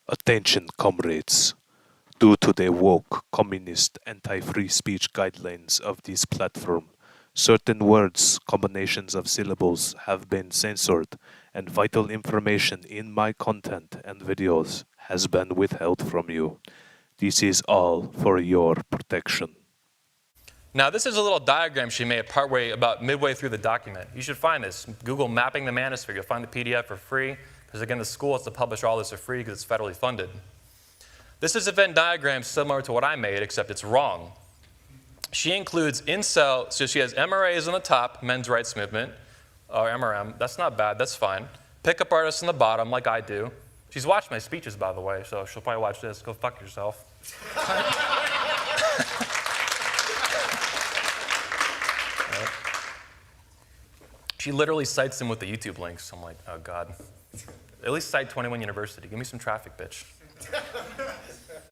Attention, comrades. Due to the woke, communist, anti-free speech guidelines of this platform, certain words, combinations of syllables have been censored, and vital information in my content and videos has been withheld from you. This is all for your protection. Now, this is a little diagram she made about midway through the document. You should find this. Google mapping the manosphere. You'll find the PDF for free, because again, the school has to publish all this for free because it's federally funded. This is a Venn diagram similar to what I made, except it's wrong. She includes incel, so she has MRAs on the top, men's rights movement, or MRM. That's not bad, that's fine. Pickup artists on the bottom, like I do. She's watched my speeches, by the way, so she'll probably watch this. Go fuck yourself. She literally cites them with the YouTube links. I'm like, oh God. At least cite 21 University. Give me some traffic, bitch.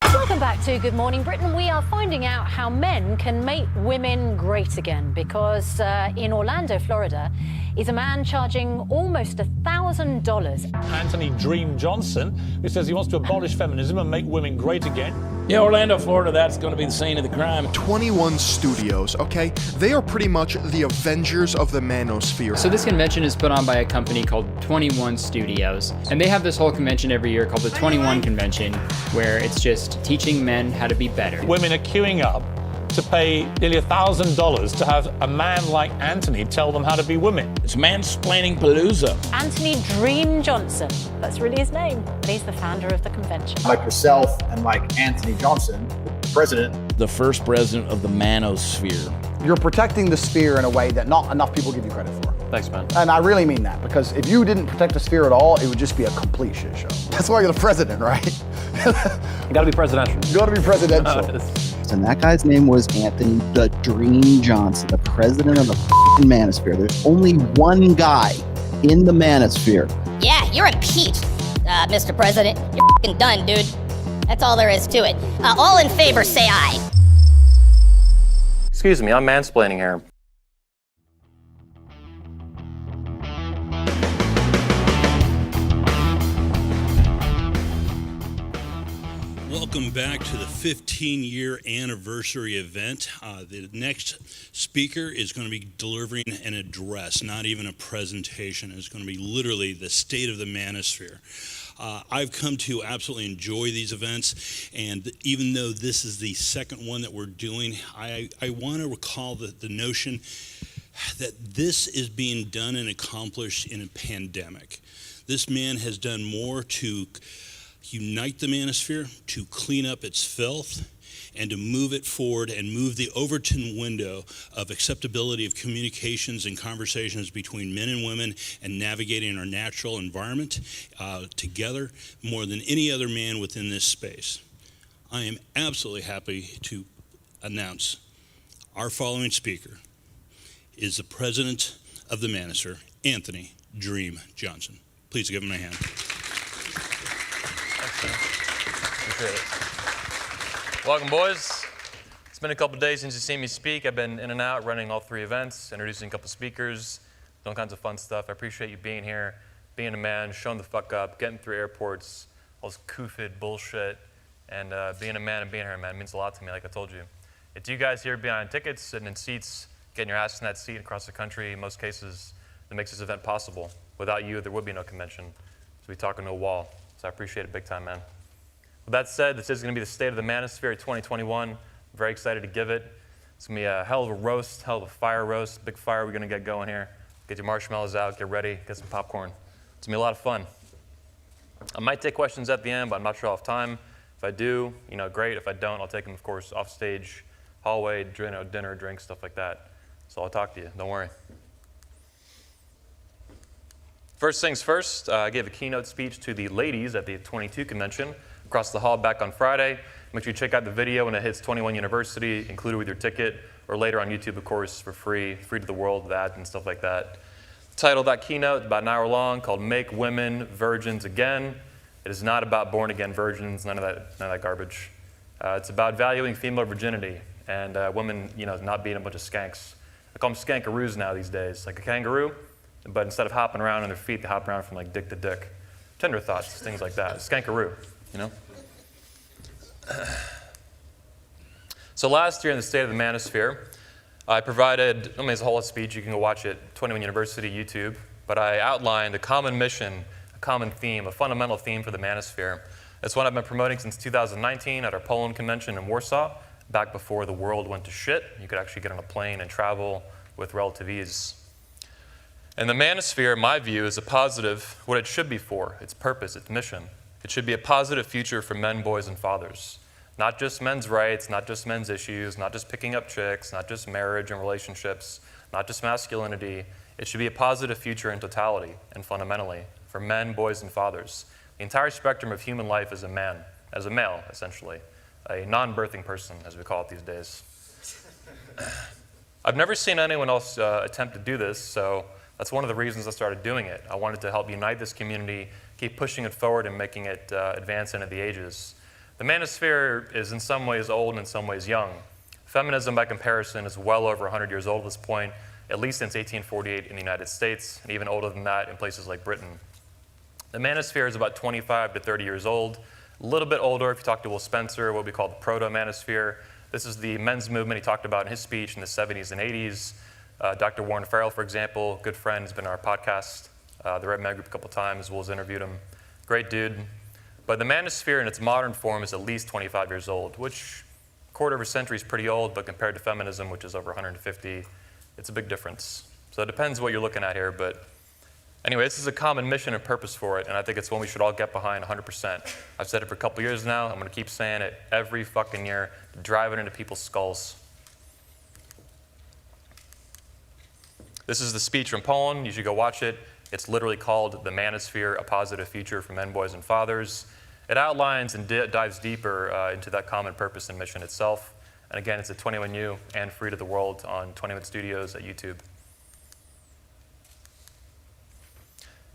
Welcome back to Good Morning Britain. We are finding out how men can make women great again, because in Orlando, Florida, is a man charging almost $1,000. Anthony Dream Johnson, who says he wants to abolish feminism and make women great again. Yeah, Orlando, Florida, that's going to be the scene of the crime. 21 studios, okay? They are pretty much the Avengers of the Manosphere. So this convention is put on by a company called 21 Studios, and they have this whole convention every year called the 21 Convention, where it's just teaching men how to be better. Women are queuing up to pay nearly $1,000 to have a man like Anthony tell them how to be women. It's mansplaining palooza. Anthony Dream Johnson. That's really his name. And he's the founder of the convention. Like yourself and like Anthony Johnson, president. The first president of the Manosphere. You're protecting the sphere in a way that not enough people give you credit for. Thanks, man. And I really mean that, because if you didn't protect the sphere at all, it would just be a complete shit show. That's why you're the president, right? You gotta be presidential. You gotta be presidential. And that guy's name was Anthony the Dream Johnson, the president of the f***ing Manosphere. There's only one guy in the Manosphere. Yeah, you're impeached, Mr. President. You're f***ing done, dude. That's all there is to it. All in favor, say aye. Excuse me, I'm mansplaining here. Welcome back to the 15-year anniversary event. The next speaker is going to be delivering an address, not even a presentation. It's going to be literally the state of the manosphere. I've come to absolutely enjoy these events, and even though this is the second one that we're doing, I want to recall the notion that this is being done and accomplished in a pandemic. This man has done more to unite the manosphere, to clean up its filth, and to move it forward and move the Overton window of acceptability of communications and conversations between men and women and navigating our natural environment together more than any other man within this space. I am absolutely happy to announce our following speaker is the president of the Manosphere, Anthony Dream Johnson. Please give him a hand. Appreciate it. Welcome, boys. It's been a couple days since you've seen me speak. I've been in and out running all three events, introducing a couple speakers, doing all kinds of fun stuff. I appreciate you being here, being a man, showing the fuck up, getting through airports, all this COOFID bullshit, and being a man and being here, man, means a lot to me, like I told you. It's you guys here behind tickets, sitting in seats, getting your ass in that seat across the country, in most cases, that makes this event possible. Without you, there would be no convention. So we'd be talking to a wall. So I appreciate it big time, man. With that said, this is going to be the State of the Manosphere 2021. I'm very excited to give it. It's going to be a hell of a roast, hell of a fire roast, big fire we're going to get going here. Get your marshmallows out, get ready, get some popcorn. It's going to be a lot of fun. I might take questions at the end, but I'm not sure I'll have time. If I do, great. If I don't, I'll take them, of course, off stage, hallway, dinner, drinks, stuff like that. So I'll talk to you, don't worry. First things first, I gave a keynote speech to the ladies at the 22 convention across the hall back on Friday. Make sure you check out the video when it hits 21 University, included with your ticket, or later on YouTube, of course, for free to the world, that and stuff like that. The title of that keynote, about an hour long, called Make Women Virgins Again. It is not about born-again virgins, none of that garbage. It's about valuing female virginity and women, not being a bunch of skanks. I call them skankaroos now these days, like a kangaroo, but instead of hopping around on their feet, they hop around from like dick to dick. Tender thoughts, things like that. Skankaroo, you know? So last year in the State of the Manosphere, I provided, it's a whole speech, you can go watch it, 21 University, YouTube, but I outlined a common mission, a common theme, a fundamental theme for the Manosphere. It's one I've been promoting since 2019 at our Poland convention in Warsaw, back before the world went to shit. You could actually get on a plane and travel with relative ease. And the Manosphere, in my view, is a positive, what it should be for, its purpose, its mission. It should be a positive future for men, boys, and fathers. Not just men's rights, not just men's issues, not just picking up chicks, not just marriage and relationships, not just masculinity. It should be a positive future in totality and fundamentally for men, boys, and fathers. The entire spectrum of human life as a man, as a male, essentially. A non-birthing person, as we call it these days. I've never seen anyone else attempt to do this, so that's one of the reasons I started doing it. I wanted to help unite this community, keep pushing it forward and making it advance into the ages. The Manosphere is in some ways old and in some ways young. Feminism, by comparison, is well over 100 years old at this point, at least since 1848 in the United States, and even older than that in places like Britain. The Manosphere is about 25 to 30 years old, a little bit older if you talk to Will Spencer, what we call the proto-Manosphere. This is the men's movement he talked about in his speech in the 70s and 80s. Dr. Warren Farrell, for example, good friend, has been on our podcast, the Red Man Group a couple times. Will's interviewed him. Great dude. But the Manosphere in its modern form is at least 25 years old, which a quarter of a century is pretty old, but compared to feminism, which is over 150, it's a big difference. So it depends what you're looking at here, but anyway, this is a common mission and purpose for it, and I think it's one we should all get behind 100%. I've said it for a couple years now. I'm going to keep saying it every fucking year, drive it into people's skulls. This is the speech from Poland. You should go watch it. It's literally called The Manosphere, A Positive Future for Men, Boys, and Fathers. It outlines and dives deeper into that common purpose and mission itself. And again, it's at 21U and free to the world on 21 Studios at YouTube.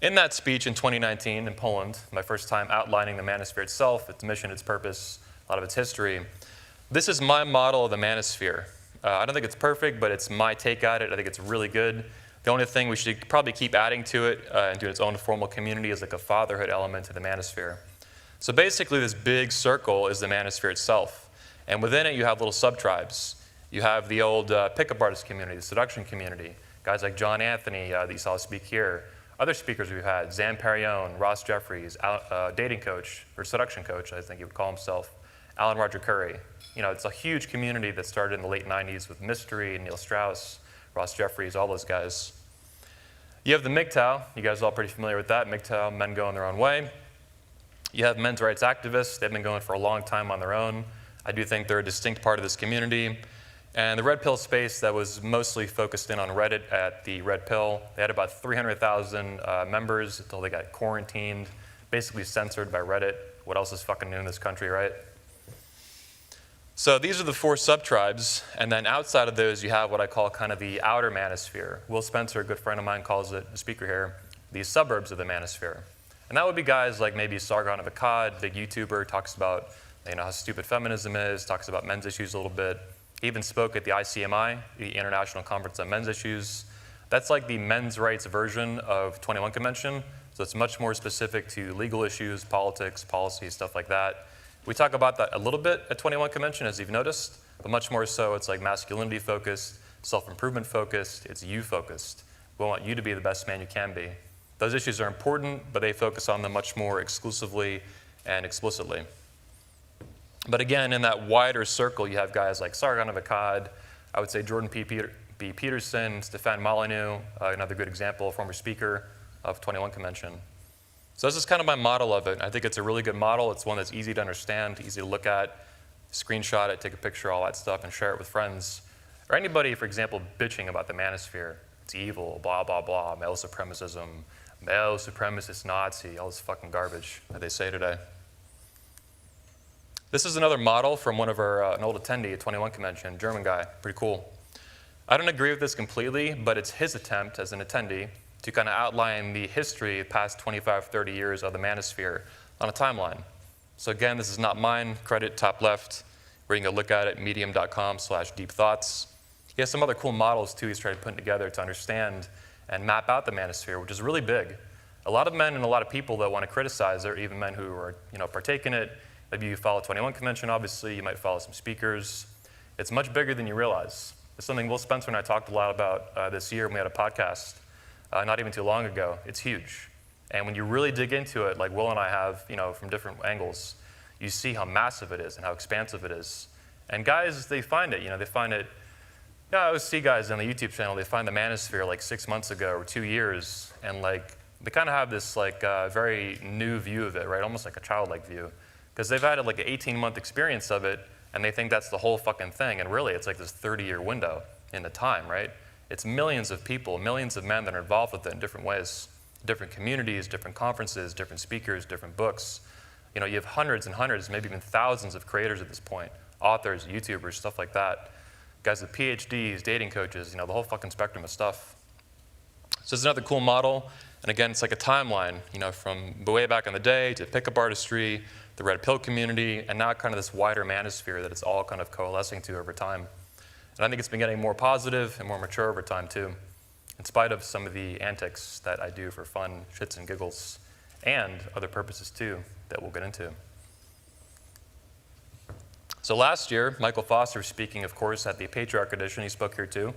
In that speech in 2019 in Poland, my first time outlining the Manosphere itself, its mission, its purpose, a lot of its history, this is my model of the Manosphere. I don't think it's perfect, but it's my take at it. I think it's really good. The only thing we should probably keep adding to it and do its own formal community is like a fatherhood element to the Manosphere. So basically this big circle is the Manosphere itself. And within it you have little sub-tribes. You have the old pickup artist community, the seduction community, guys like John Anthony that you saw speak here. Other speakers we've had, Zan Perrione, Ross Jeffries, dating coach, or seduction coach, I think he would call himself, Alan Roger Curry. You know, it's a huge community that started in the late 90s with Mystery, Neil Strauss, Ross Jeffries, all those guys. You have the MGTOW. You guys are all pretty familiar with that. MGTOW, men going their own way. You have men's rights activists. They've been going for a long time on their own. I do think they're a distinct part of this community. And the Red Pill space that was mostly focused in on Reddit at the Red Pill. They had about 300,000 members until they got quarantined, basically censored by Reddit. What else is fucking new in this country, right? So these are the four sub-tribes, and then outside of those you have what I call kind of the outer Manosphere. Will Spencer, a good friend of mine, calls it, a speaker here, the suburbs of the Manosphere. And that would be guys like maybe Sargon of Akkad, big YouTuber, talks about how stupid feminism is, talks about men's issues a little bit. He even spoke at the ICMI, the International Conference on Men's Issues. That's like the men's rights version of 21 Convention, so it's much more specific to legal issues, politics, policy, stuff like that. We talk about that a little bit at 21 Convention, as you've noticed, but much more so it's like masculinity focused, self-improvement focused, it's you focused. We want you to be the best man you can be. Those issues are important, but they focus on them much more exclusively and explicitly. But again, in that wider circle, you have guys like Sargon of Akkad, I would say Jordan B. Peterson, Stefan Molyneux, another good example, former speaker of 21 Convention. So this is kind of my model of it. I think it's a really good model. It's one that's easy to understand, easy to look at, screenshot it, take a picture, all that stuff, and share it with friends. Or anybody, for example, bitching about the Manosphere. It's evil, blah, blah, blah, male supremacism, male supremacist Nazi, all this fucking garbage that they say today. This is another model from one of our, an old attendee at 21 Convention, German guy, pretty cool. I don't agree with this completely, but it's his attempt as an attendee to kind of outline the history, the past 25, 30 years of the Manosphere on a timeline. So again, this is not mine, credit top left, where you can go look at it, medium.com/deepthoughts. He has some other cool models too he's trying to put together to understand and map out the Manosphere, which is really big. A lot of men and a lot of people that want to criticize it, or even men who are, partake in it. Maybe you follow 21 Convention, obviously. You might follow some speakers. It's much bigger than you realize. It's something Will Spencer and I talked a lot about this year when we had a podcast not even too long ago. It's huge. And when you really dig into it, like Will and I have, from different angles, you see how massive it is and how expansive it is. And guys, they find it, they find it. I always see guys on the YouTube channel, they find the Manosphere like 6 months ago or 2 years, and like they kind of have this like very new view of it, right? Almost like a childlike view. Because they've had like an 18-month experience of it, and they think that's the whole fucking thing, and really it's like this 30-year window in the time, right? It's millions of people, millions of men that are involved with it in different ways, different communities, different conferences, different speakers, different books. You have hundreds and hundreds, maybe even thousands of creators at this point, authors, YouTubers, stuff like that. Guys with PhDs, dating coaches, the whole fucking spectrum of stuff. So it's another cool model. And again, it's like a timeline, from way back in the day to pickup artistry, the red pill community, and now kind of this wider manosphere that it's all kind of coalescing to over time. And I think it's been getting more positive and more mature over time too, in spite of some of the antics that I do for fun, shits and giggles, and other purposes too that we'll get into. So last year, Michael Foster was speaking, of course, at the Patriarch Edition. He spoke here too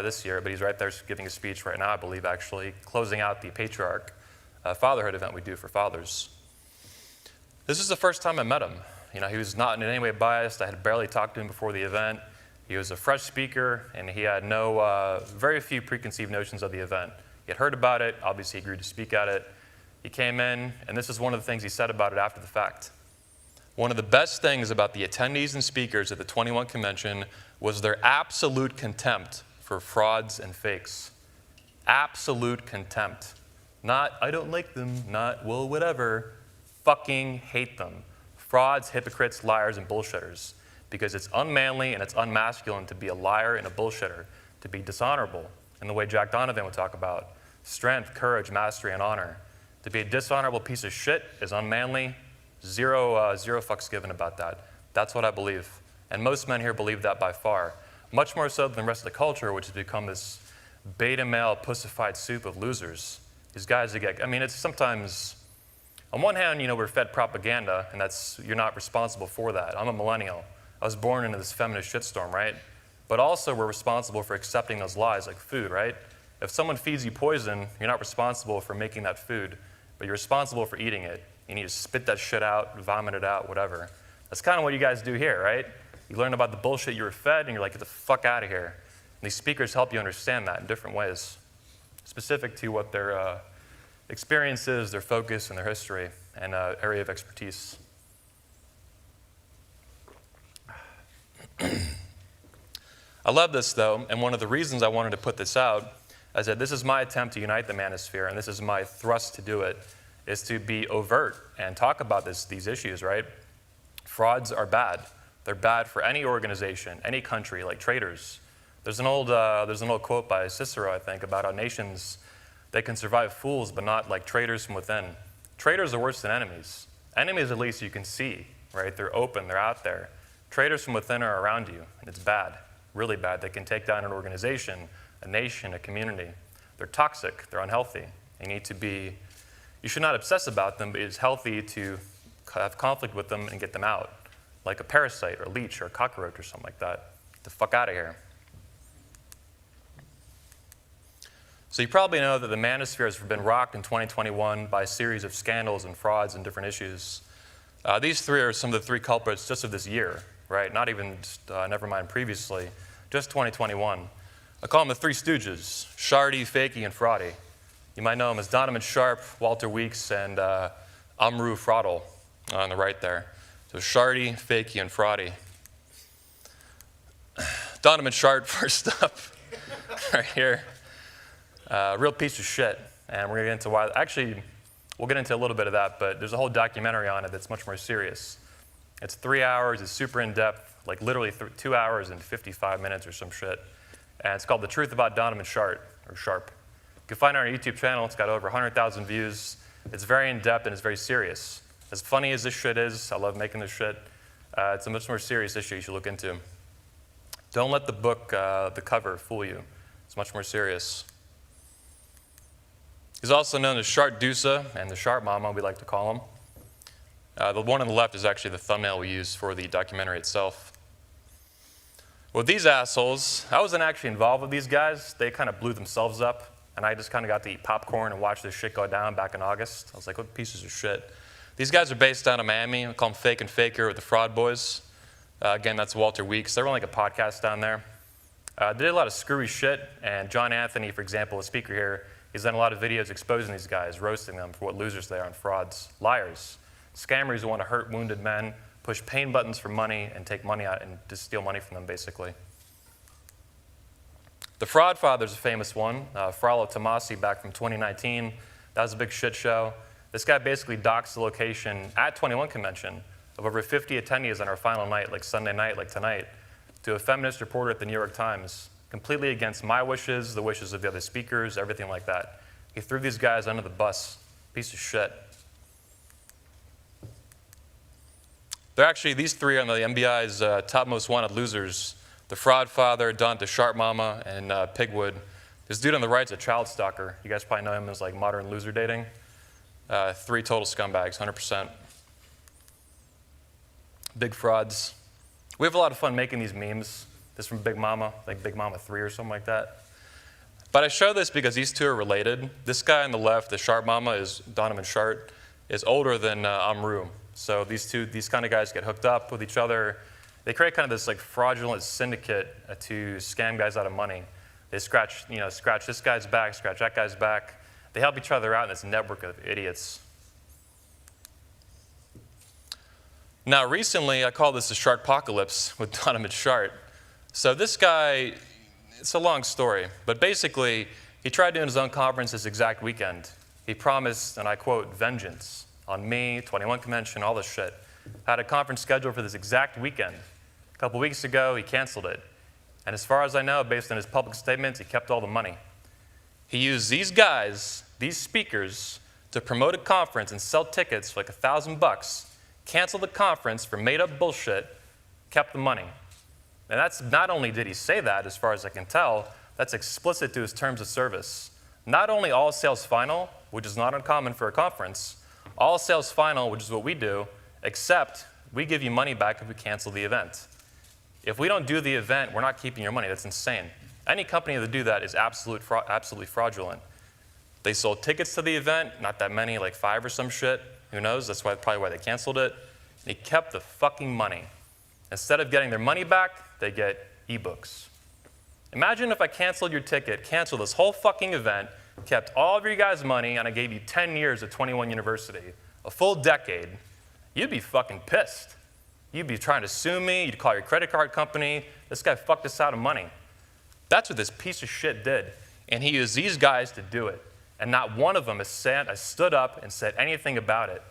this year, but he's right there giving a speech right now, I believe, actually, closing out the Patriarch fatherhood event we do for fathers. This is the first time I met him. He was not in any way biased. I had barely talked to him before the event. He was a fresh speaker, and he had very few preconceived notions of the event. He had heard about it. Obviously, he agreed to speak at it. He came in, and this is one of the things he said about it after the fact. One of the best things about the attendees and speakers at the 21 Convention was their absolute contempt for frauds and fakes. Absolute contempt. Not, I don't like them, not, well, whatever. Fucking hate them. Frauds, hypocrites, liars, and bullshitters. Because it's unmanly and it's unmasculine to be a liar and a bullshitter, to be dishonorable, in the way Jack Donovan would talk about. Strength, courage, mastery, and honor. To be a dishonorable piece of shit is unmanly. Zero fucks given about that. That's what I believe. And most men here believe that by far. Much more so than the rest of the culture, which has become this beta male, pussified soup of losers. These guys that get, it's sometimes, on one hand, we're fed propaganda, and you're not responsible for that. I'm a millennial. I was born into this feminist shitstorm, right? But also we're responsible for accepting those lies, like food, right? If someone feeds you poison, you're not responsible for making that food, but you're responsible for eating it. You need to spit that shit out, vomit it out, whatever. That's kind of what you guys do here, right? You learn about the bullshit you were fed, and you're like, get the fuck out of here. And these speakers help you understand that in different ways, specific to what their experience is, their focus, and their history, and area of expertise. I love this, though, and one of the reasons I wanted to put this out is that this is my attempt to unite the manosphere, and this is my thrust to do it, is to be overt and talk about these issues, right? Frauds are bad. They're bad for any organization, any country, like traitors. There's an old quote by Cicero, I think, about how nations, they can survive fools, but not like traitors from within. Traitors are worse than enemies. Enemies, at least, you can see, right? They're open, they're out there. Traitors from within are around you, and it's bad, really bad. They can take down an organization, a nation, a community. They're toxic, they're unhealthy. You should not obsess about them, but it's healthy to have conflict with them and get them out, like a parasite or a leech or a cockroach or something like that. Get the fuck out of here. So you probably know that the manosphere has been rocked in 2021 by a series of scandals and frauds and different issues. These three are some of the three culprits just of this year, right? Not even, never mind previously, just 2021. I call them the Three Stooges, Shardy, Fakey, and Fraudy. You might know them as Donovan Sharp, Walter Weeks, and Amru Fraudel on the right there. So Shardy, Fakey, and Fraudy. Donovan Sharp, first up, right here. Real piece of shit. And we're going to get into why. Actually, we'll get into a little bit of that, but there's a whole documentary on it that's much more serious. It's 3 hours, it's super in-depth, like literally 2 hours and 55 minutes or some shit. And it's called The Truth About Donovan Sharp, or Sharp. You can find it on our YouTube channel. It's got over 100,000 views. It's very in-depth and it's very serious. As funny as this shit is, I love making this shit, it's a much more serious issue you should look into. Don't let the book, the cover, fool you. It's much more serious. He's also known as Shark Dusa and the Shark Mama, we like to call him. The one on the left is actually the thumbnail we used for the documentary itself. With these assholes, I wasn't actually involved with these guys. They kind of blew themselves up, and I just kind of got to eat popcorn and watch this shit go down back in August. I was like, what pieces of shit. These guys are based out of Miami. I call them Fake and Faker with the Fraud Boys. Again, that's Walter Weeks. They run like a podcast down there. They did a lot of screwy shit, and John Anthony, for example, a speaker here, he's done a lot of videos exposing these guys, roasting them for what losers they are and frauds, liars, scammers who want to hurt wounded men, push pain buttons for money, and take money out and just steal money from them, basically. The Fraud Father's a famous one. Fraulo Tomasi back from 2019. That was a big shit show. This guy basically doxed the location at 21 Convention of over 50 attendees on our final night, like Sunday night, like tonight, to a feminist reporter at the New York Times, completely against my wishes, the wishes of the other speakers, everything like that. He threw these guys under the bus. Piece of shit. They're actually, these three are the MBI's top most wanted losers. The Fraud Father, Don the Sharp Mama, and Pigwood. This dude on the right's a child stalker. You guys probably know him as like modern loser dating. Three total scumbags, 100%. Big frauds. We have a lot of fun making these memes. This is from Big Mama, like Big Mama 3 or something like that. But I show this because these two are related. This guy on the left, the Sharp Mama, is Donovan Shart, is older than Amru. So these kind of guys get hooked up with each other. They create kind of this like fraudulent syndicate to scam guys out of money. They scratch this guy's back, scratch that guy's back. They help each other out in this network of idiots. Now recently, I call this the Sharkpocalypse with Donovan Shart. So this guy, it's a long story, but basically, he tried doing his own conference this exact weekend. He promised, and I quote, vengeance on me, 21 Convention, all this shit. Had a conference scheduled for this exact weekend. A couple weeks ago, he canceled it. And as far as I know, based on his public statements, he kept all the money. He used these guys, these speakers, to promote a conference and sell tickets for like $1,000, canceled the conference for made-up bullshit, kept the money. And that's not only did he say that, as far as I can tell, that's explicit to his terms of service. Not only all sales final, which is not uncommon for a conference, all sales final, which is what we do, except we give you money back if we cancel the event. If we don't do the event, we're not keeping your money. That's insane. Any company that do that is absolutely fraudulent. They sold tickets to the event, not that many, like 5 or some shit. Who knows? That's probably why they canceled it. And he kept the fucking money. Instead of getting their money back, they get ebooks. Imagine if I canceled your ticket, canceled this whole fucking event, kept all of your guys' money, and I gave you 10 years at 21 University, a full decade. You'd be fucking pissed. You'd be trying to sue me. You'd call your credit card company. This guy fucked us out of money. That's what this piece of shit did. And he used these guys to do it. And not one of them has stood up and said anything about it.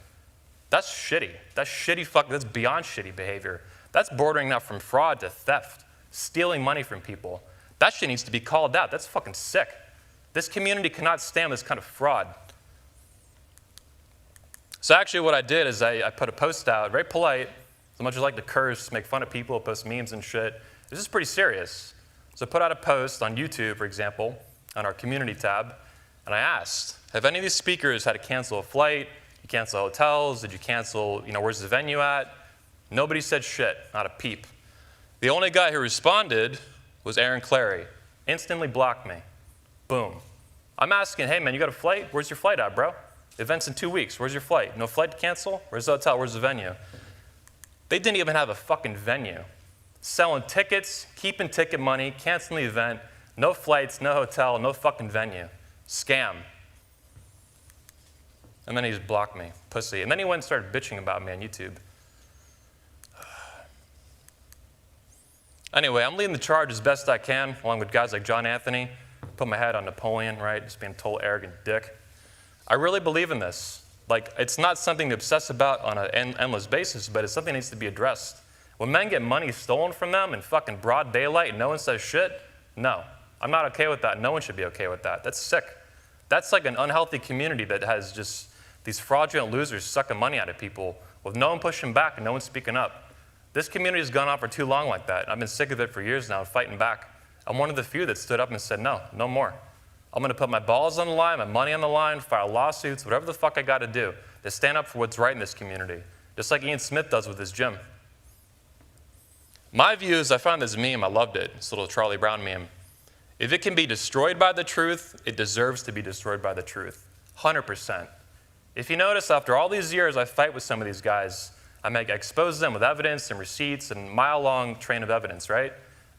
That's shitty. That's that's beyond shitty behavior. That's bordering now from fraud to theft, stealing money from people. That shit needs to be called out. That's fucking sick. This community cannot stand this kind of fraud. So actually what I did is I put a post out, very polite, as much as I like to curse, make fun of people, post memes and shit. This is pretty serious. So I put out a post on YouTube, for example, on our community tab, and I asked, have any of these speakers had to cancel a flight? Did you cancel hotels? Did you cancel, where's the venue at? Nobody said shit, not a peep. The only guy who responded was Aaron Clary. Instantly blocked me. Boom. I'm asking, hey man, you got a flight? Where's your flight at, bro? The event's in 2 weeks. Where's your flight? No flight to cancel? Where's the hotel? Where's the venue? They didn't even have a fucking venue. Selling tickets, keeping ticket money, canceling the event, no flights, no hotel, no fucking venue. Scam. And then he just blocked me, pussy. And then he went and started bitching about me on YouTube. Anyway, I'm leading the charge as best I can, along with guys like John Anthony. Put my head on Napoleon, right? Just being a total arrogant dick. I really believe in this. Like, it's not something to obsess about on an endless basis, but it's something that needs to be addressed. When men get money stolen from them in fucking broad daylight and no one says shit, no. I'm not okay with that. No one should be okay with that. That's sick. That's like an unhealthy community that has just these fraudulent losers sucking money out of people with no one pushing back and no one speaking up. This community has gone on for too long like that. I've been sick of it for years now, fighting back. I'm one of the few that stood up and said, no, no more. I'm going to put my balls on the line, my money on the line, file lawsuits, whatever the fuck I got to do to stand up for what's right in this community, just like Ian Smith does with his gym. My view is, I found this meme, I loved it, this little Charlie Brown meme. If it can be destroyed by the truth, it deserves to be destroyed by the truth, 100%. If you notice, after all these years, I fight with some of these guys. I expose them with evidence and receipts and mile-long train of evidence, right?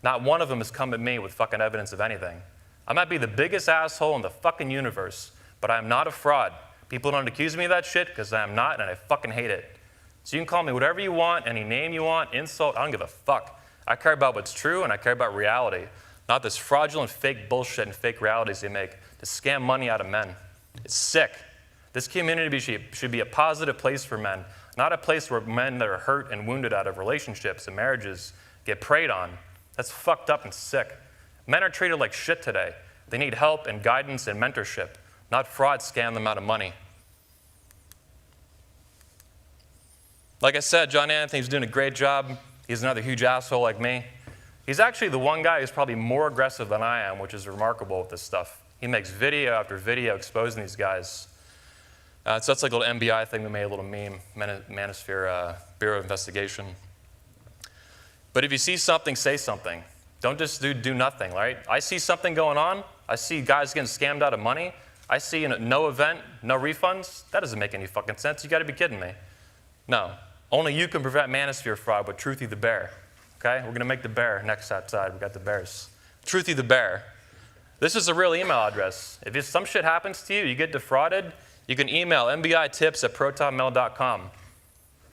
Not one of them has come at me with fucking evidence of anything. I might be the biggest asshole in the fucking universe, but I'm not a fraud. People don't accuse me of that shit because I am not, and I fucking hate it. So you can call me whatever you want, any name you want, insult, I don't give a fuck. I care about what's true, and I care about reality, not this fraudulent fake bullshit and fake realities they make to scam money out of men. It's sick. This community should be a positive place for men, not a place where men that are hurt and wounded out of relationships and marriages get preyed on. That's fucked up and sick. Men are treated like shit today. They need help and guidance and mentorship, not fraud scam them out of money. Like I said, John Anthony's doing a great job. He's another huge asshole like me. He's actually the one guy who's probably more aggressive than I am, which is remarkable with this stuff. He makes video after video exposing these guys. So that's like a little MBI thing we made, a little meme, Manosphere Bureau of Investigation. But if you see something, say something. Don't just do nothing, right? I see something going on. I see guys getting scammed out of money. I see no event, no refunds. That doesn't make any fucking sense. You got to be kidding me. No. Only you can prevent Manosphere fraud with Truthy the Bear. Okay? We're going to make the bear next outside. We got the bears. Truthy the Bear. This is a real email address. If some shit happens to you, you get defrauded, you can email mbitips@protonmail.com.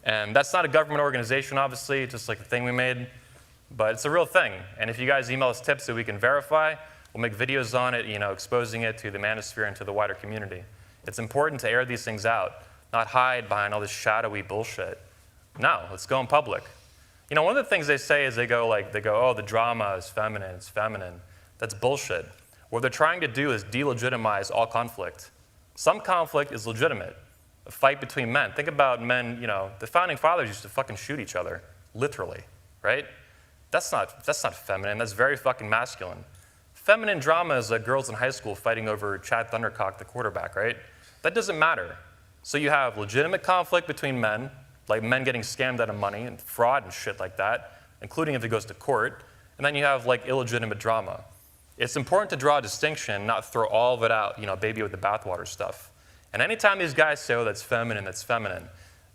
And that's not a government organization, obviously, it's just like the thing we made. But it's a real thing. And if you guys email us tips that we can verify, we'll make videos on it, exposing it to the Manosphere and to the wider community. It's important to air these things out, not hide behind all this shadowy bullshit. No, let's go in public. One of the things they say is they go, oh, the drama is feminine, it's feminine. That's bullshit. What they're trying to do is delegitimize all conflict. Some conflict is legitimate. A fight between men. Think about men, the founding fathers used to fucking shoot each other, literally, right? That's not feminine, that's very fucking masculine. Feminine drama is like girls in high school fighting over Chad Thundercock, the quarterback, right? That doesn't matter. So you have legitimate conflict between men, like men getting scammed out of money and fraud and shit like that, including if it goes to court. And then you have like illegitimate drama. It's important to draw a distinction, not throw all of it out, baby with the bathwater stuff. And anytime these guys say, oh, that's feminine,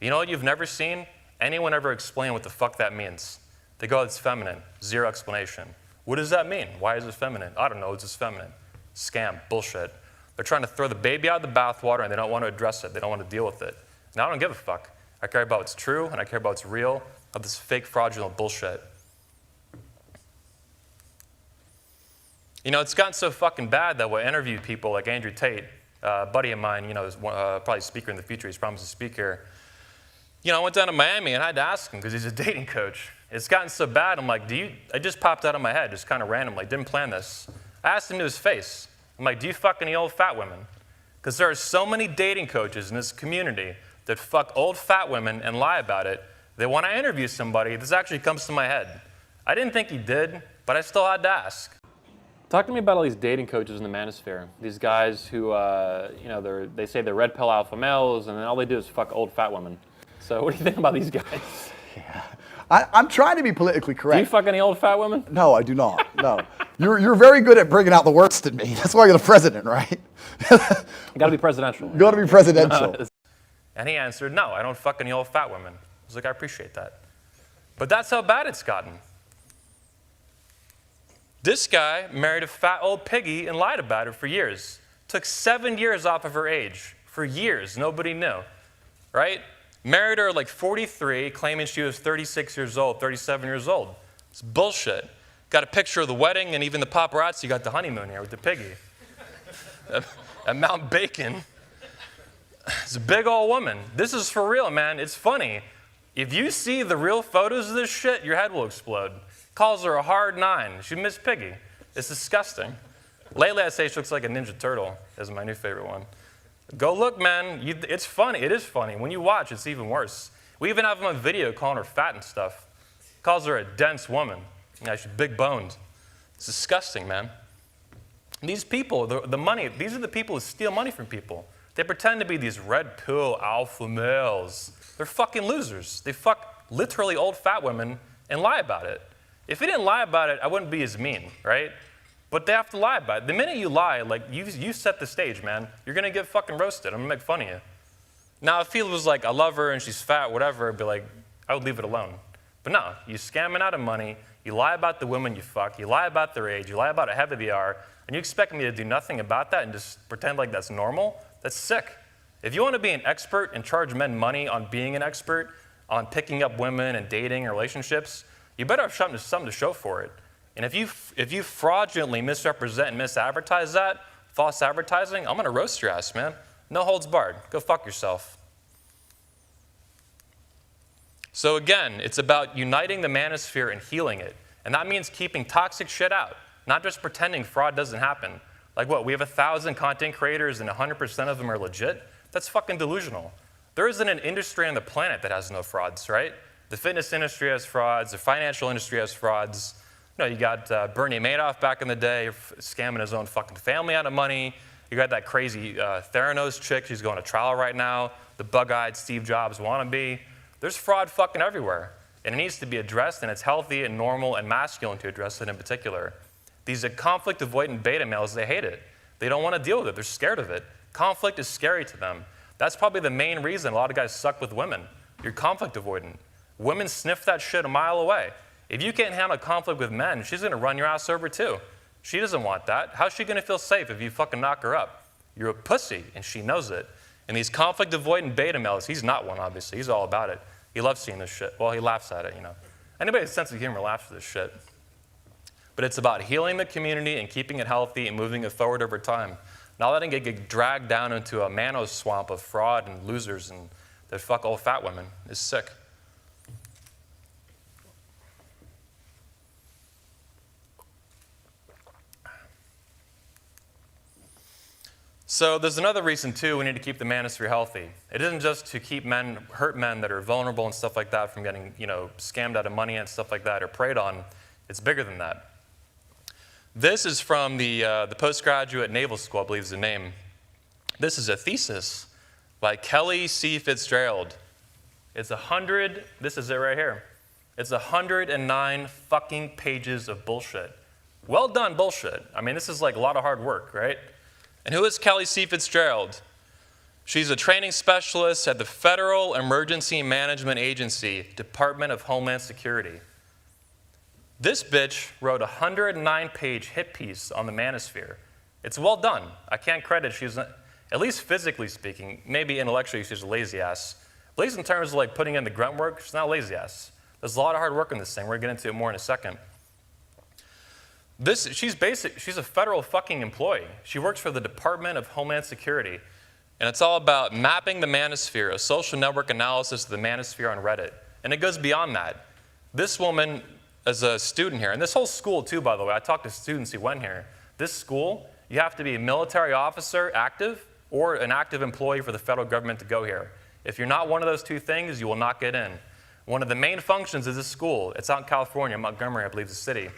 you know what you've never seen? Anyone ever explain what the fuck that means? They go, it's feminine, zero explanation. What does that mean? Why is it feminine? I don't know, it's just feminine. Scam, bullshit. They're trying to throw the baby out of the bathwater and they don't want to address it. They don't want to deal with it. And I don't give a fuck. I care about what's true and I care about what's real, of this fake, fraudulent bullshit. It's gotten so fucking bad that we'll interview people like Andrew Tate, a buddy of mine, is probably a speaker in the future. He's promised to speak here. I went down to Miami and I had to ask him because he's a dating coach. It's gotten so bad, I'm like, it just popped out of my head, just kind of randomly, didn't plan this. I asked him to his face. I'm like, do you fuck any old fat women? Because there are so many dating coaches in this community that fuck old fat women and lie about it, that when I interview somebody, this actually comes to my head. I didn't think he did, but I still had to ask. Talk to me about all these dating coaches in the Manosphere. These guys who, they say they're red pill alpha males, and then all they do is fuck old fat women. So what do you think about these guys? Yeah. I'm trying to be politically correct. Do you fuck any old fat women? No, I do not. No. You're very good at bringing out the worst in me. That's why you're the president, right? You gotta be presidential. You gotta be presidential. And he answered, no, I don't fuck any old fat women. I was like, I appreciate that. But that's how bad it's gotten. This guy married a fat old piggy and lied about her for years. Took 7 years off of her age. For years, nobody knew, right? Married her like 43, claiming she was 36 years old, 37 years old. It's bullshit. Got a picture of the wedding and even the paparazzi got the honeymoon here with the piggy. At Mount Bacon. It's a big old woman. This is for real, man. It's funny. If you see the real photos of this shit, your head will explode. Calls her a hard 9. She Miss Piggy. It's disgusting. Lately, I say she looks like a Ninja Turtle. Is my new favorite one. Go look, man. It's funny. It is funny. When you watch, it's even worse. We even have him on video calling her fat and stuff. Calls her a dense woman. She's big boned. It's disgusting, man. These people, the money, these are the people who steal money from people. They pretend to be these red pill alpha males. They're fucking losers. They fuck literally old fat women and lie about it. If they didn't lie about it, I wouldn't be as mean, right? But they have to lie about it. The minute you lie, like, you set the stage, man. You're gonna get fucking roasted. I'm gonna make fun of you. Now, if he was like, I love her and she's fat, whatever, I'd be like, I would leave it alone. But no, you scamming out of money, you lie about the women you fuck, you lie about their age, you lie about how heavy they are, and you expect me to do nothing about that and just pretend like that's normal? That's sick. If you want to be an expert and charge men money on being an expert, on picking up women and dating and relationships, you better have something to show for it. And if you fraudulently misrepresent and misadvertise that, false advertising, I'm gonna roast your ass, man. No holds barred. Go fuck yourself. So again, it's about uniting the manosphere and healing it. And that means keeping toxic shit out, not just pretending fraud doesn't happen. Like what, we have 1,000 content creators and 100% of them are legit? That's fucking delusional. There isn't an industry on the planet that has no frauds, right? The fitness industry has frauds, the financial industry has frauds. You know, you got Bernie Madoff back in the day scamming his own fucking family out of money. You got that crazy Theranos chick, she's going to trial right now. The bug-eyed Steve Jobs wannabe. There's fraud fucking everywhere. And it needs to be addressed, and it's healthy and normal and masculine to address it in particular. These are conflict-avoidant beta males, they hate it. They don't want to deal with it, they're scared of it. Conflict is scary to them. That's probably the main reason a lot of guys suck with women. You're conflict avoidant. Women sniff that shit a mile away. If you can't handle conflict with men, she's gonna run your ass over too. She doesn't want that. How's she gonna feel safe if you fucking knock her up? You're a pussy, and she knows it. And these conflict-avoidant beta males, he's not one, obviously. He's all about it. He loves seeing this shit. Well, he laughs at it, you know. Anybody with a sense of humor laughs at this shit. But it's about healing the community and keeping it healthy and moving it forward over time. Not letting it get dragged down into a Manos swamp of fraud and losers and that fuck old fat women is sick. So there's another reason, too, we need to keep the manosphere healthy. It isn't just to keep hurt men that are vulnerable and stuff like that from getting, scammed out of money and stuff like that or preyed on. It's bigger than that. This is from the postgraduate naval school, I believe is the name. This is a thesis by Kelly C. Fitzgerald. It's this is it right here. It's 109 fucking pages of bullshit. Well done bullshit. I mean, this is like a lot of hard work, right? And who is Kelly C. Fitzgerald? She's a training specialist at the Federal Emergency Management Agency, Department of Homeland Security. This bitch wrote a 109-page hit piece on the manosphere. It's well done. I can't credit she's, at least physically speaking, maybe intellectually she's a lazy ass. At least in terms of like putting in the grunt work, she's not a lazy ass. There's a lot of hard work in this thing. We're gonna get into it more in a second. She's a federal fucking employee. She works for the Department of Homeland Security. And it's all about mapping the manosphere, a social network analysis of the manosphere on Reddit. And it goes beyond that. This woman, as a student here, and this whole school too, by the way, I talked to students who went here. This school, you have to be a military officer, active, or an active employee for the federal government to go here. If you're not one of those two things, you will not get in. One of the main functions of this school, it's out in California, Montgomery, I believe is the city.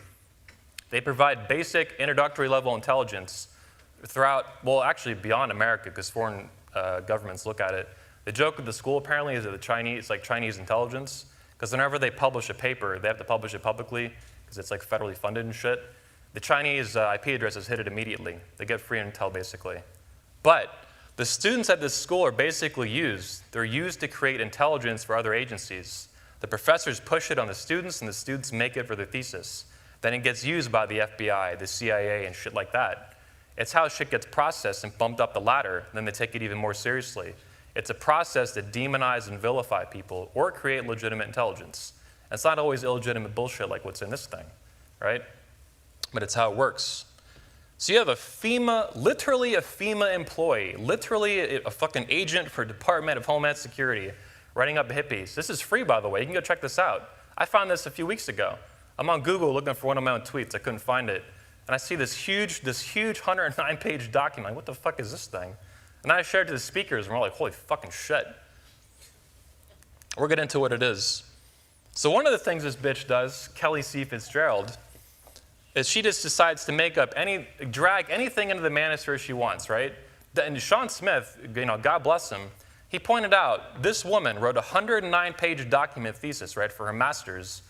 They provide basic introductory level intelligence throughout, well, actually beyond America, because foreign governments look at it. The joke of the school apparently is that it's like Chinese intelligence, because whenever they publish a paper, they have to publish it publicly, because it's like federally funded and shit. The Chinese IP addresses hit it immediately. They get free intel, basically. But the students at this school are basically they're used to create intelligence for other agencies. The professors push it on the students, and the students make it for their thesis. Then it gets used by the FBI, the CIA, and shit like that. It's how shit gets processed and bumped up the ladder, and then they take it even more seriously. It's a process to demonize and vilify people or create legitimate intelligence. And it's not always illegitimate bullshit like what's in this thing, right? But it's how it works. So you have literally a FEMA employee, literally a fucking agent for Department of Homeland Security, writing up a hit piece. This is free, by the way. You can go check this out. I found this a few weeks ago. I'm on Google looking for one of my own tweets. I couldn't find it. And I see this huge 109-page document. What the fuck is this thing? And I shared it to the speakers, and we're like, holy fucking shit. We'll get into what it is. So one of the things this bitch does, Kelly C. Fitzgerald, is she just decides to make up drag anything into the manosphere she wants, right? And Sean Smith, God bless him, he pointed out this woman wrote a 109-page document thesis, right, for her master's.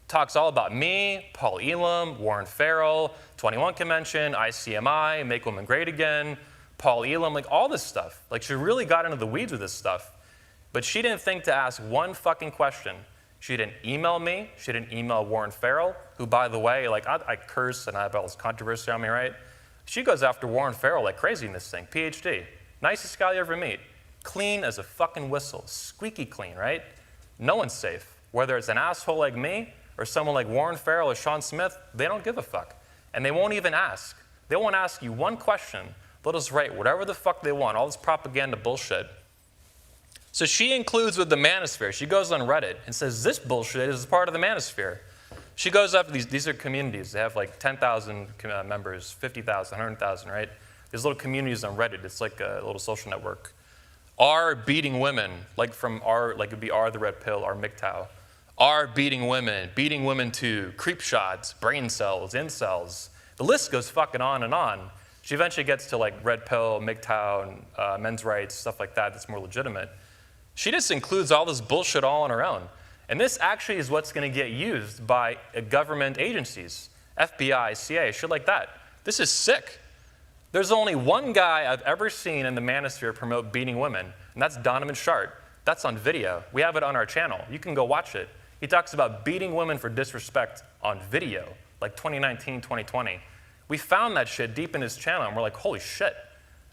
Talks all about me, Paul Elam, Warren Farrell, 21 Convention, ICMI, Make Women Great Again, Paul Elam, like all this stuff. Like she really got into the weeds with this stuff. But she didn't think to ask one fucking question. She didn't email me. She didn't email Warren Farrell, who, by the way, like I curse and I have all this controversy on me, right? She goes after Warren Farrell like crazy in this thing. PhD. Nicest guy you ever meet. Clean as a fucking whistle. Squeaky clean, right? No one's safe. Whether it's an asshole like me or someone like Warren Farrell or Sean Smith, they don't give a fuck. And they won't even ask. They won't ask you one question. They'll just write whatever the fuck they want, all this propaganda bullshit. So she includes with the Manosphere. She goes on Reddit and says this bullshit is part of the Manosphere. She goes after these are communities. They have like 10,000 members, 50,000, 100,000, right? There's little communities on Reddit. It's like a little social network. R beating women, like from R, like it'd be R the red pill, R MGTOW. R beating women to creep shots, brain cells, incels. The list goes fucking on and on. She eventually gets to like red pill, MGTOW, and men's rights, stuff like that that's more legitimate. She just includes all this bullshit all on her own. And this actually is what's going to get used by government agencies, FBI, CIA, shit like that. This is sick. There's only one guy I've ever seen in the Manosphere promote beating women, and that's Donovan Shart. That's on video. We have it on our channel. You can go watch it. He talks about beating women for disrespect on video, like 2019, 2020. We found that shit deep in his channel, and we're like, holy shit.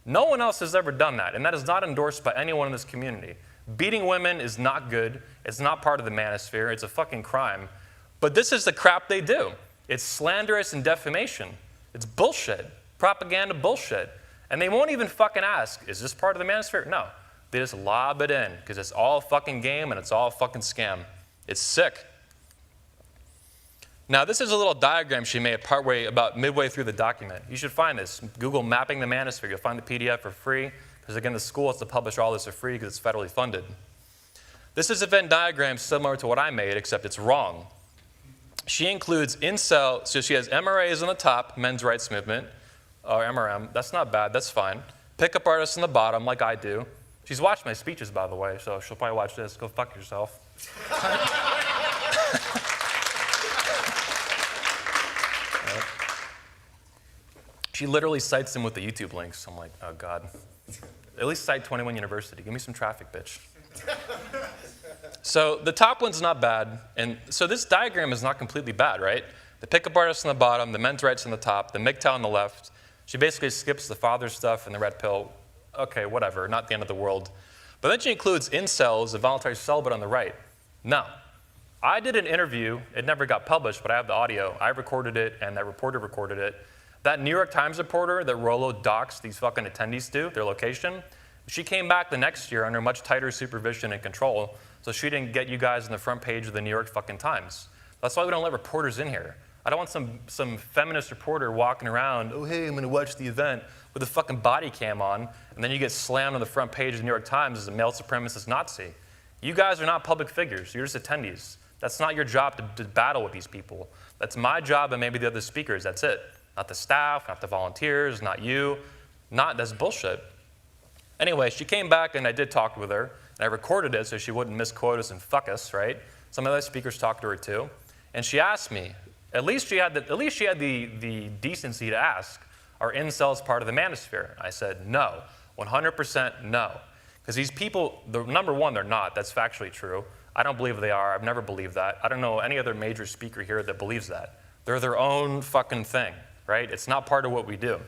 No one else has ever done that, and that is not endorsed by anyone in this community. Beating women is not good. It's not part of the Manosphere. It's a fucking crime. But this is the crap they do. It's slanderous and defamation. It's bullshit. Propaganda bullshit. And they won't even fucking ask, is this part of the Manosphere? No. They just lob it in, because it's all fucking game and it's all fucking scam. It's sick. Now, this is a little diagram she made about midway through the document. You should find this. Google mapping the Manosphere. You'll find the PDF for free, because again, the school has to publish all this for free because it's federally funded. This is a Venn diagram similar to what I made, except it's wrong. She includes incel, so she has MRAs on the top, men's rights movement, or MRM. That's not bad, that's fine. Pickup artists on the bottom, like I do. She's watched my speeches, by the way, so she'll probably watch this. Go fuck yourself. She literally cites them with the YouTube links. I'm like, oh God. At least cite 21 University. Give me some traffic, bitch. So the top one's not bad. And so this diagram is not completely bad, right? The pickup artists on the bottom, the men's rights on the top, the MGTOW on the left. She basically skips the father stuff and the red pill. Okay, whatever, not the end of the world. But then she includes incels, the voluntary celibate on the right. No. I did an interview. It never got published, but I have the audio. I recorded it, and that reporter recorded it. That New York Times reporter that Rollo doxed these fucking attendees to, their location, she came back the next year under much tighter supervision and control, so she didn't get you guys on the front page of the New York fucking Times. That's why we don't let reporters in here. I don't want some feminist reporter walking around, oh, hey, I'm going to watch the event with a fucking body cam on, and then you get slammed on the front page of the New York Times as a male supremacist Nazi. You guys are not public figures. You're just attendees. That's not your job to battle with these people. That's my job and maybe the other speakers. That's it. Not the staff, not the volunteers, not you. That's bullshit. Anyway, she came back and I did talk with her. And I recorded it so she wouldn't misquote us and fuck us, right? Some of the other speakers talked to her too. And she asked me, at least she had the decency to ask, are incels part of the Manosphere? I said, no, 100% no. Because these people, number one, they're not. That's factually true. I don't believe they are. I've never believed that. I don't know any other major speaker here that believes that. They're their own fucking thing, right? It's not part of what we do.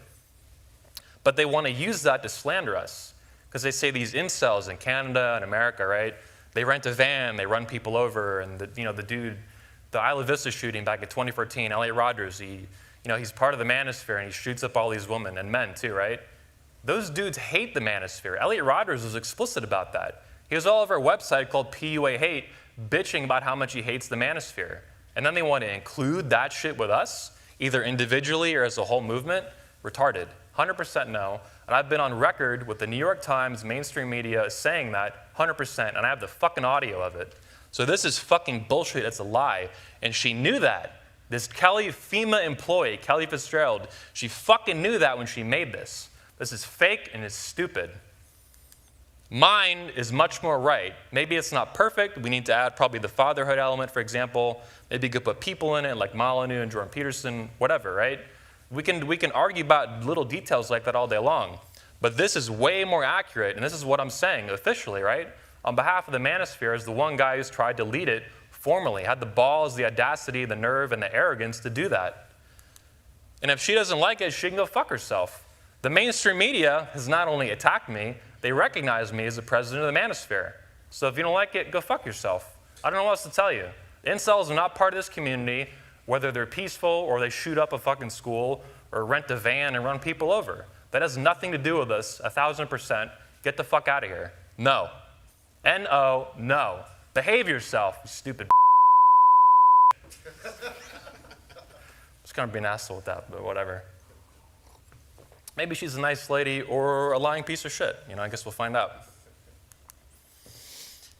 But they want to use that to slander us. Because they say these incels in Canada and America, right? They rent a van, they run people over, and the dude, the Isla Vista shooting back in 2014, Elliot Rodgers, he's part of the Manosphere and he shoots up all these women and men too, right? Those dudes hate the Manosphere. Elliot Rodgers was explicit about that. He was all over a website called PUA Hate, bitching about how much he hates the Manosphere. And then they want to include that shit with us, either individually or as a whole movement. Retarded. 100% no. And I've been on record with the New York Times, mainstream media, saying that 100%, and I have the fucking audio of it. So this is fucking bullshit. It's a lie. And she knew that. This FEMA employee, Kelly Fitzgerald, she fucking knew that when she made this. This is fake and it's stupid. Mine is much more right. Maybe it's not perfect. We need to add probably the fatherhood element, for example. Maybe you could put people in it like Molyneux and Jordan Peterson, whatever, right? We can argue about little details like that all day long. But this is way more accurate, and this is what I'm saying officially, right? On behalf of the Manosphere, as the one guy who's tried to lead it formally, had the balls, the audacity, the nerve, and the arrogance to do that. And if she doesn't like it, she can go fuck herself. The mainstream media has not only attacked me, they recognize me as the president of the Manosphere. So if you don't like it, go fuck yourself. I don't know what else to tell you. Incels are not part of this community, whether they're peaceful or they shoot up a fucking school or rent a van and run people over. That has nothing to do with us, 1,000%. Get the fuck out of here. No. N-O, no. Behave yourself, you stupid. Just gonna be an asshole with that, but whatever. Maybe she's a nice lady or a lying piece of shit. I guess we'll find out.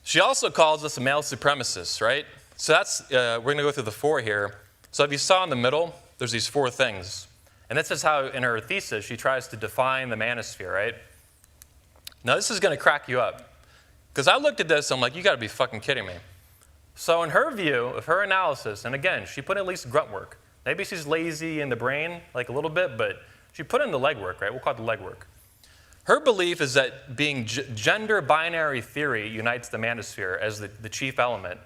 She also calls us a male supremacist, right? So that's, we're gonna go through the 4 here. So if you saw in the middle, there's these 4 things. And this is how, in her thesis, she tries to define the Manosphere, right? Now this is gonna crack you up. Because I looked at this, I'm like, you gotta be fucking kidding me. So in her view, of her analysis, and again, she put in at least grunt work. Maybe she's lazy in the brain, like a little bit, but she put in the legwork, right? We'll call it the legwork. Her belief is that being gender binary theory unites the Manosphere as the chief element.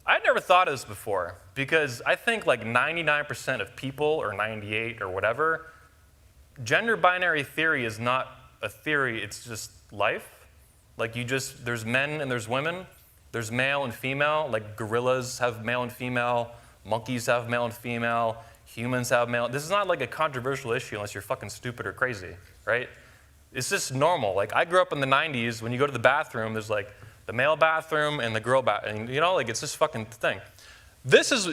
I'd never thought of this before, because I think like 99% of people, or 98 or whatever, gender binary theory is not a theory, it's just life. Like there's men and there's women, there's male and female, like gorillas have male and female, monkeys have male and female, humans have male. This is not like a controversial issue unless you're fucking stupid or crazy, right? It's just normal. Like I grew up in the 90s, when you go to the bathroom, there's like the male bathroom and the girl bathroom, like it's this fucking thing.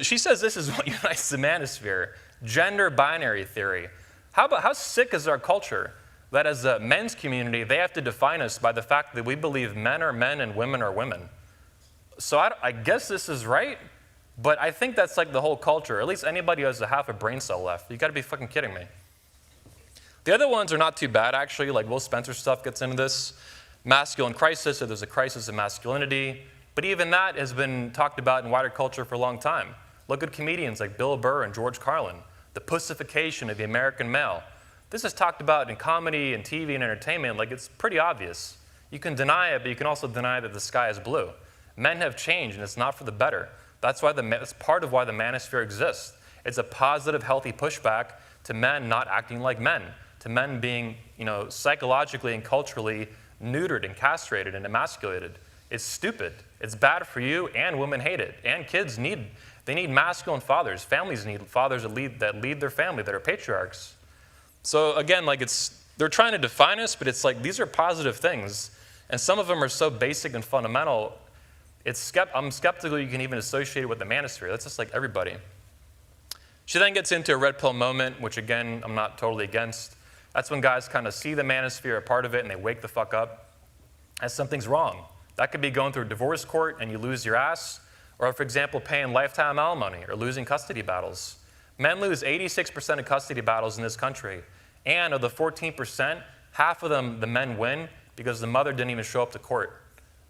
She says this is what unites the Manosphere, gender binary theory. How sick is our culture that as a men's community, they have to define us by the fact that we believe men are men and women are women. So I guess this is right, but I think that's like the whole culture. At least anybody who has a half a brain cell left. You gotta be fucking kidding me. The other ones are not too bad, actually. Like Will Spencer stuff gets into this. Masculine crisis, so there's a crisis of masculinity. But even that has been talked about in wider culture for a long time. Look at comedians like Bill Burr and George Carlin. The pussification of the American male. This is talked about in comedy and TV and entertainment like it's pretty obvious. You can deny it, but you can also deny that the sky is blue. Men have changed, and it's not for the better. That's part of why the Manosphere exists. It's a positive, healthy pushback to men not acting like men, to men being, psychologically and culturally neutered and castrated and emasculated. It's stupid. It's bad for you, and women hate it. And kids need masculine fathers. Families need fathers that lead their family, that are patriarchs. So again, they're trying to define us, but it's like these are positive things, and some of them are so basic and fundamental. I'm skeptical you can even associate it with the Manosphere. That's just like everybody. She then gets into a red pill moment, which again, I'm not totally against. That's when guys kind of see the Manosphere, a part of it, and they wake the fuck up as something's wrong. That could be going through a divorce court and you lose your ass, or for example, paying lifetime alimony or losing custody battles. Men lose 86% of custody battles in this country. And of the 14%, half of them, the men win because the mother didn't even show up to court.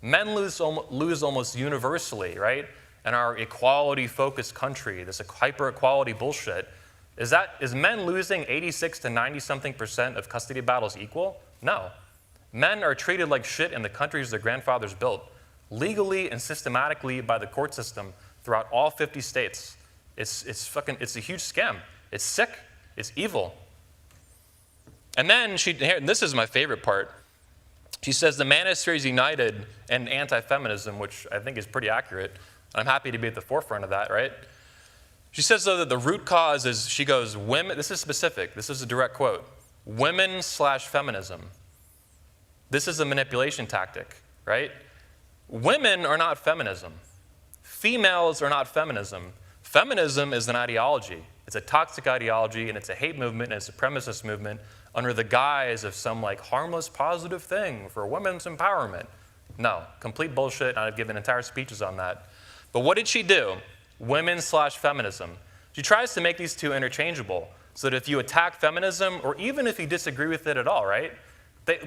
Men lose almost universally, right? In our equality-focused country, this hyper-equality bullshit. Is men losing 86 to 90-something% of custody battles equal? No. Men are treated like shit in the countries their grandfathers built, legally and systematically by the court system throughout all 50 states. It's a huge scam. It's sick. It's evil. And then and this is my favorite part. She says the Manosphere is united in anti-feminism, which I think is pretty accurate. I'm happy to be at the forefront of that, right? She says, though, that the root cause is, she goes, women, this is specific, this is a direct quote, women/feminism. This is a manipulation tactic, right? Women are not feminism. Females are not feminism. Feminism is an ideology. It's a toxic ideology, and it's a hate movement and a supremacist movement under the guise of some harmless positive thing for women's empowerment. No, complete bullshit, and I've given entire speeches on that. But what did she do? women/feminism. She tries to make these two interchangeable so that if you attack feminism, or even if you disagree with it at all, right?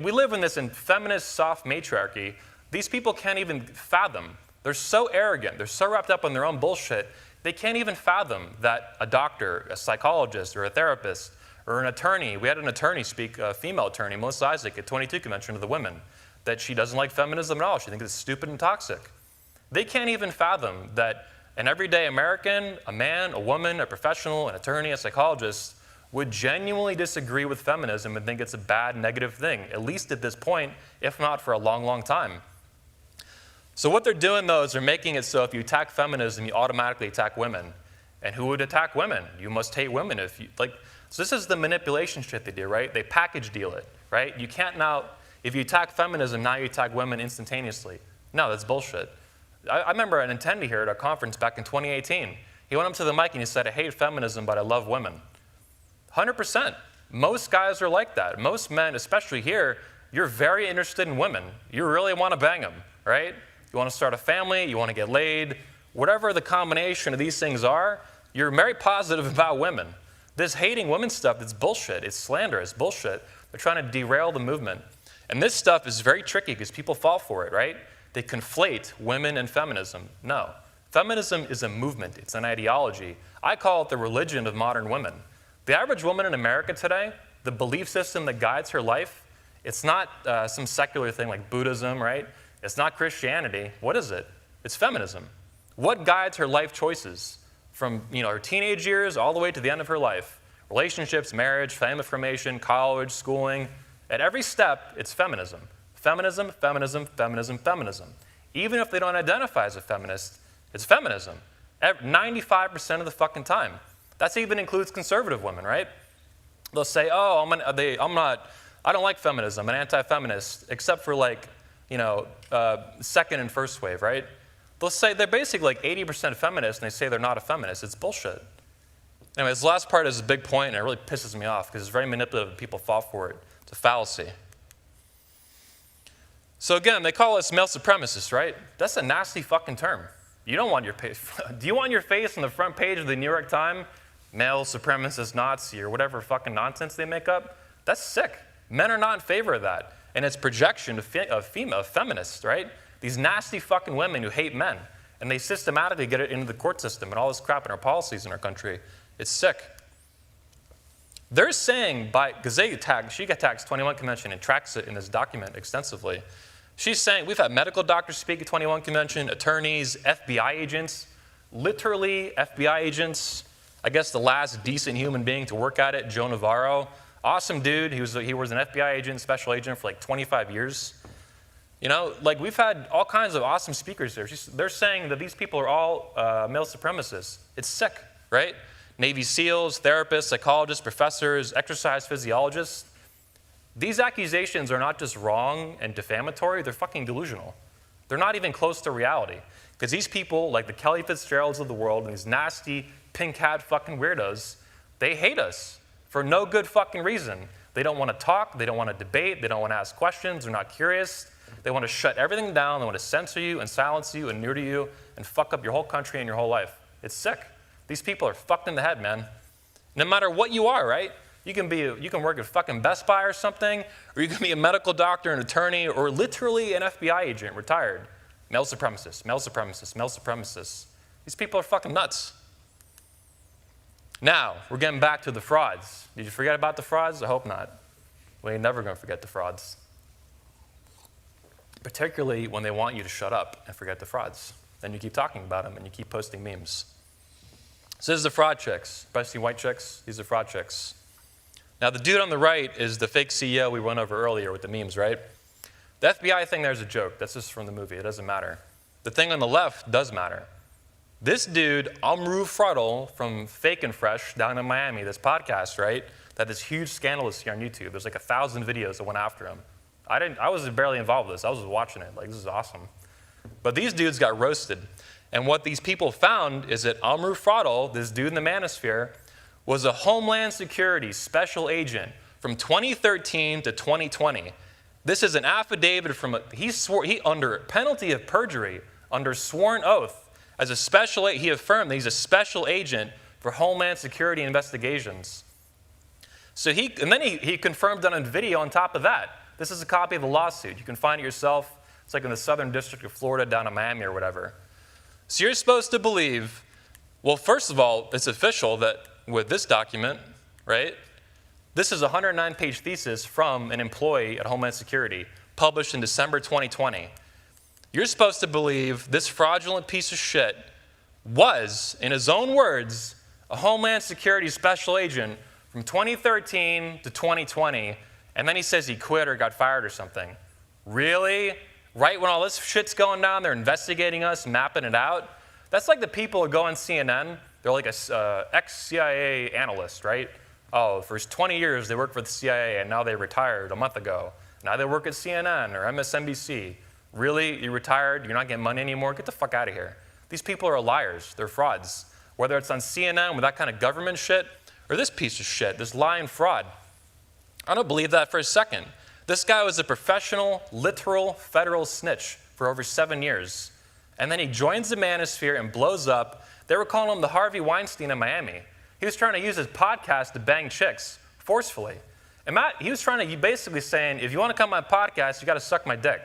We live in this feminist soft matriarchy. These people can't even fathom. They're so arrogant. They're so wrapped up in their own bullshit. They can't even fathom that a doctor, a psychologist, or a therapist, or an attorney. We had an attorney speak, a female attorney, Melissa Isaac, at 22 Convention to the women, that she doesn't like feminism at all. She thinks it's stupid and toxic. They can't even fathom that an everyday American, a man, a woman, a professional, an attorney, a psychologist, would genuinely disagree with feminism and think it's a bad, negative thing, at least at this point, if not for a long, long time. So what they're doing, though, is they're making it so if you attack feminism, you automatically attack women. And who would attack women? You must hate women if you, like, so this is the manipulation shit they do, right? They package deal it, right? You can't now, if you attack feminism, now you attack women instantaneously. No, that's bullshit. I remember an attendee here at a conference back in 2018. He went up to the mic and he said, I hate feminism, but I love women. 100%. Most guys are like that. Most men, especially here, you're very interested in women. You really want to bang them, right? You want to start a family, you want to get laid. Whatever the combination of these things are, you're very positive about women. This hating women stuff, it's bullshit. It's slander, it's bullshit. They're trying to derail the movement. And this stuff is very tricky because people fall for it, right? They conflate women and feminism. No. Feminism is a movement. It's an ideology. I call it the religion of modern women. The average woman in America today, the belief system that guides her life, it's not some secular thing like Buddhism, right? It's not Christianity. What is it? It's feminism. What guides her life choices from her teenage years all the way to the end of her life? Relationships, marriage, family formation, college, schooling. At every step, it's feminism. Feminism, feminism, feminism, feminism. Even if they don't identify as a feminist, it's feminism. 95% of the fucking time. That even includes conservative women, right? They'll say, oh, I don't like feminism, I'm an anti-feminist, except for second and first wave, right? They'll say they're basically like 80% feminist, and they say they're not a feminist. It's bullshit. Anyway, this last part is a big point, and it really pisses me off because it's very manipulative and people fall for it. It's a fallacy. So again, they call us male supremacists, right? That's a nasty fucking term. You don't want your face. Do you want your face on the front page of the New York Times? Male supremacist Nazi or whatever fucking nonsense they make up? That's sick. Men are not in favor of that. And it's projection of female feminists, right? These nasty fucking women who hate men. And they systematically get it into the court system and all this crap in our policies in our country. It's sick. They're saying, because she attacks 21 Convention and tracks it in this document extensively. She's saying, we've had medical doctors speak at 21 Convention, attorneys, FBI agents, literally FBI agents. I guess the last decent human being to work at it, Joe Navarro. Awesome dude. He was an FBI agent, special agent for like 25 years. We've had all kinds of awesome speakers there. They're saying that these people are all male supremacists. It's sick, right? Navy SEALs, therapists, psychologists, professors, exercise physiologists. These accusations are not just wrong and defamatory, they're fucking delusional. They're not even close to reality. Because these people, like the Kelly Fitzgeralds of the world, and these nasty pink hat fucking weirdos, they hate us for no good fucking reason. They don't want to talk, they don't want to debate, they don't want to ask questions, they're not curious. They want to shut everything down, they want to censor you and silence you and neuter you and fuck up your whole country and your whole life. It's sick. These people are fucked in the head, man. No matter what you are, right? You can work at fucking Best Buy or something, or you can be a medical doctor, an attorney, or literally an FBI agent, retired. Male supremacists, male supremacists, male supremacists. These people are fucking nuts. Now, we're getting back to the frauds. Did you forget about the frauds? I hope not. We ain't never gonna forget the frauds. Particularly when they want you to shut up and forget the frauds. Then you keep talking about them and you keep posting memes. So this is the fraud chicks. Especially white chicks, these are fraud chicks. Now the dude on the right is the fake CEO we went over earlier with the memes, right? The FBI thing there is a joke. That's just from the movie. It doesn't matter. The thing on the left does matter. This dude, Amru Froddle from Fake and Fresh down in Miami, this podcast, right? That this huge scandal is here on YouTube. There's like 1,000 videos that went after him. I was barely involved with this. I was just watching it. Like, this is awesome. But these dudes got roasted. And what these people found is that Amru Froddle, this dude in the Manosphere, was a Homeland Security special agent from 2013 to 2020. This is an affidavit from he under penalty of perjury, under sworn oath, As a special, he affirmed that he's a special agent for Homeland Security investigations. So he confirmed on video on top of that. This is a copy of the lawsuit. You can find it yourself. It's like in the Southern District of Florida down in Miami or whatever. So you're supposed to believe, well, first of all, it's official that with this document, right? This is a 109-page thesis from an employee at Homeland Security, published in December 2020. You're supposed to believe this fraudulent piece of shit was, in his own words, a Homeland Security special agent from 2013 to 2020, and then he says he quit or got fired or something. Really? Right when all this shit's going down, they're investigating us, mapping it out? That's like the people who go on CNN. They're like a ex-CIA analyst, right? Oh, for 20 years they worked for the CIA, and now they retired a month ago. Now they work at CNN or MSNBC. Really? You retired? You're not getting money anymore? Get the fuck out of here. These people are liars. They're frauds. Whether it's on CNN with that kind of government shit, or this piece of shit, this lying fraud. I don't believe that for a second. This guy was a professional, literal federal snitch for over 7 years. And then he joins the Manosphere and blows up. They were calling him the Harvey Weinstein of Miami. He was trying to use his podcast to bang chicks forcefully. And he was trying to basically saying, if you want to come on my podcast, you got to suck my dick.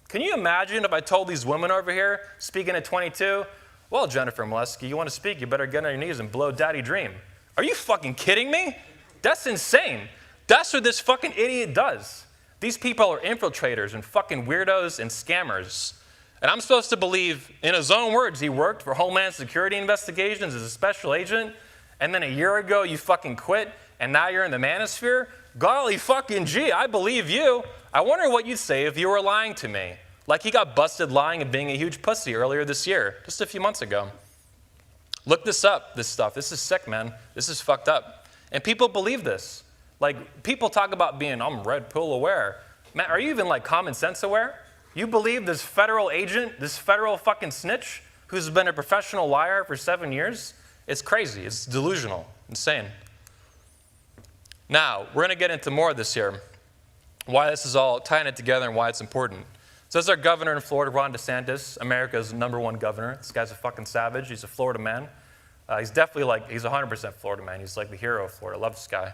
Can you imagine if I told these women over here, speaking at 22, well, Jennifer Molesky, you want to speak, you better get on your knees and blow Daddy Dream. Are you fucking kidding me? That's insane. That's what this fucking idiot does. These people are infiltrators and fucking weirdos and scammers. And I'm supposed to believe, in his own words, he worked for Homeland Security investigations as a special agent, and then a year ago you fucking quit, and now you're in the Manosphere? Golly fucking gee, I believe you. I wonder what you'd say if you were lying to me. Like he got busted lying and being a huge pussy earlier this year, just a few months ago. Look this up, this stuff. This is sick, man. This is fucked up. And people believe this. Like, people talk about being, I'm red pill aware. Man, are you even like common sense aware? You believe this federal agent, this federal fucking snitch, who's been a professional liar for 7 years? It's crazy. It's delusional. Insane. Now, we're going to get into more of this here. Why this is all tying it together and why it's important. So this is our governor in Florida, Ron DeSantis, America's #1 governor. This guy's a fucking savage. He's a Florida man. He's definitely like, he's 100% Florida man. He's like the hero of Florida. I love this guy.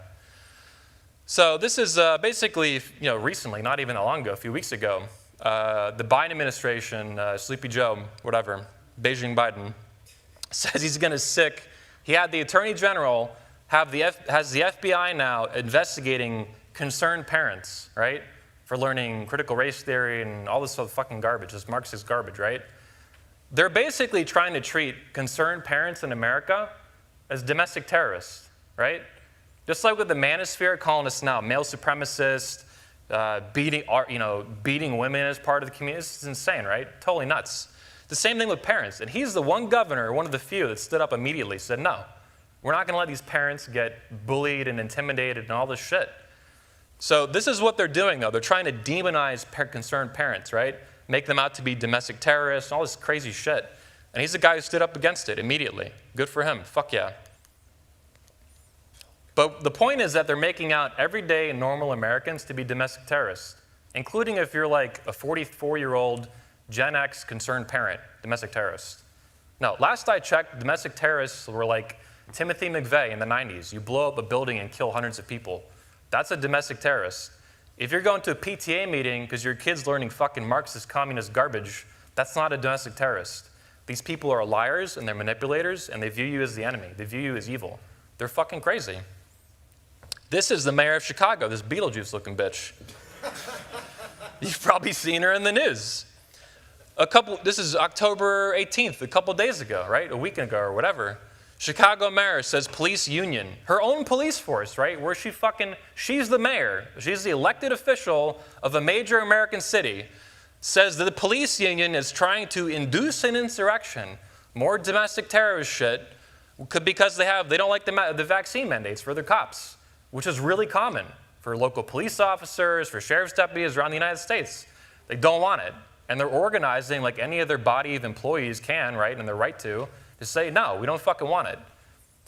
So this is basically, recently, not even that long ago, a few weeks ago, the Biden administration, Sleepy Joe, whatever, Beijing Biden, says he's going to sick. He had the Attorney General has the FBI now investigating concerned parents, right, for learning critical race theory and all this other fucking garbage, this Marxist garbage, right? They're basically trying to treat concerned parents in America as domestic terrorists, right? Just like with the Manosphere calling us now male supremacists, beating women as part of the community. This is insane, right? Totally nuts. The same thing with parents. And he's the one governor, one of the few, that stood up immediately, said, no, we're not going to let these parents get bullied and intimidated and all this shit. So this is what they're doing, though. They're trying to demonize concerned parents, right? Make them out to be domestic terrorists, all this crazy shit. And he's the guy who stood up against it immediately. Good for him. Fuck yeah. But the point is that they're making out everyday normal Americans to be domestic terrorists, including if you're like a 44-year-old Gen X concerned parent, domestic terrorist. Now, last I checked, domestic terrorists were like Timothy McVeigh in the 90s. You blow up a building and kill hundreds of people. That's a domestic terrorist. If you're going to a PTA meeting because your kid's learning fucking Marxist communist garbage, that's not a domestic terrorist. These people are liars and they're manipulators and they view you as the enemy. They view you as evil. They're fucking crazy. This is the mayor of Chicago, this Beetlejuice-looking bitch. You've probably seen her in the news. This is October 18th, a couple days ago, right? A week ago or whatever. Chicago mayor says police union, her own police force, right? Where she's the mayor, she's the elected official of a major American city, says that the police union is trying to induce an insurrection, more domestic terrorist shit, because they don't like the vaccine mandates for their cops, which is really common for local police officers, for sheriff's deputies around the United States. They don't want it. And they're organizing like any other body of employees can, right, and they're right to say, no, we don't fucking want it.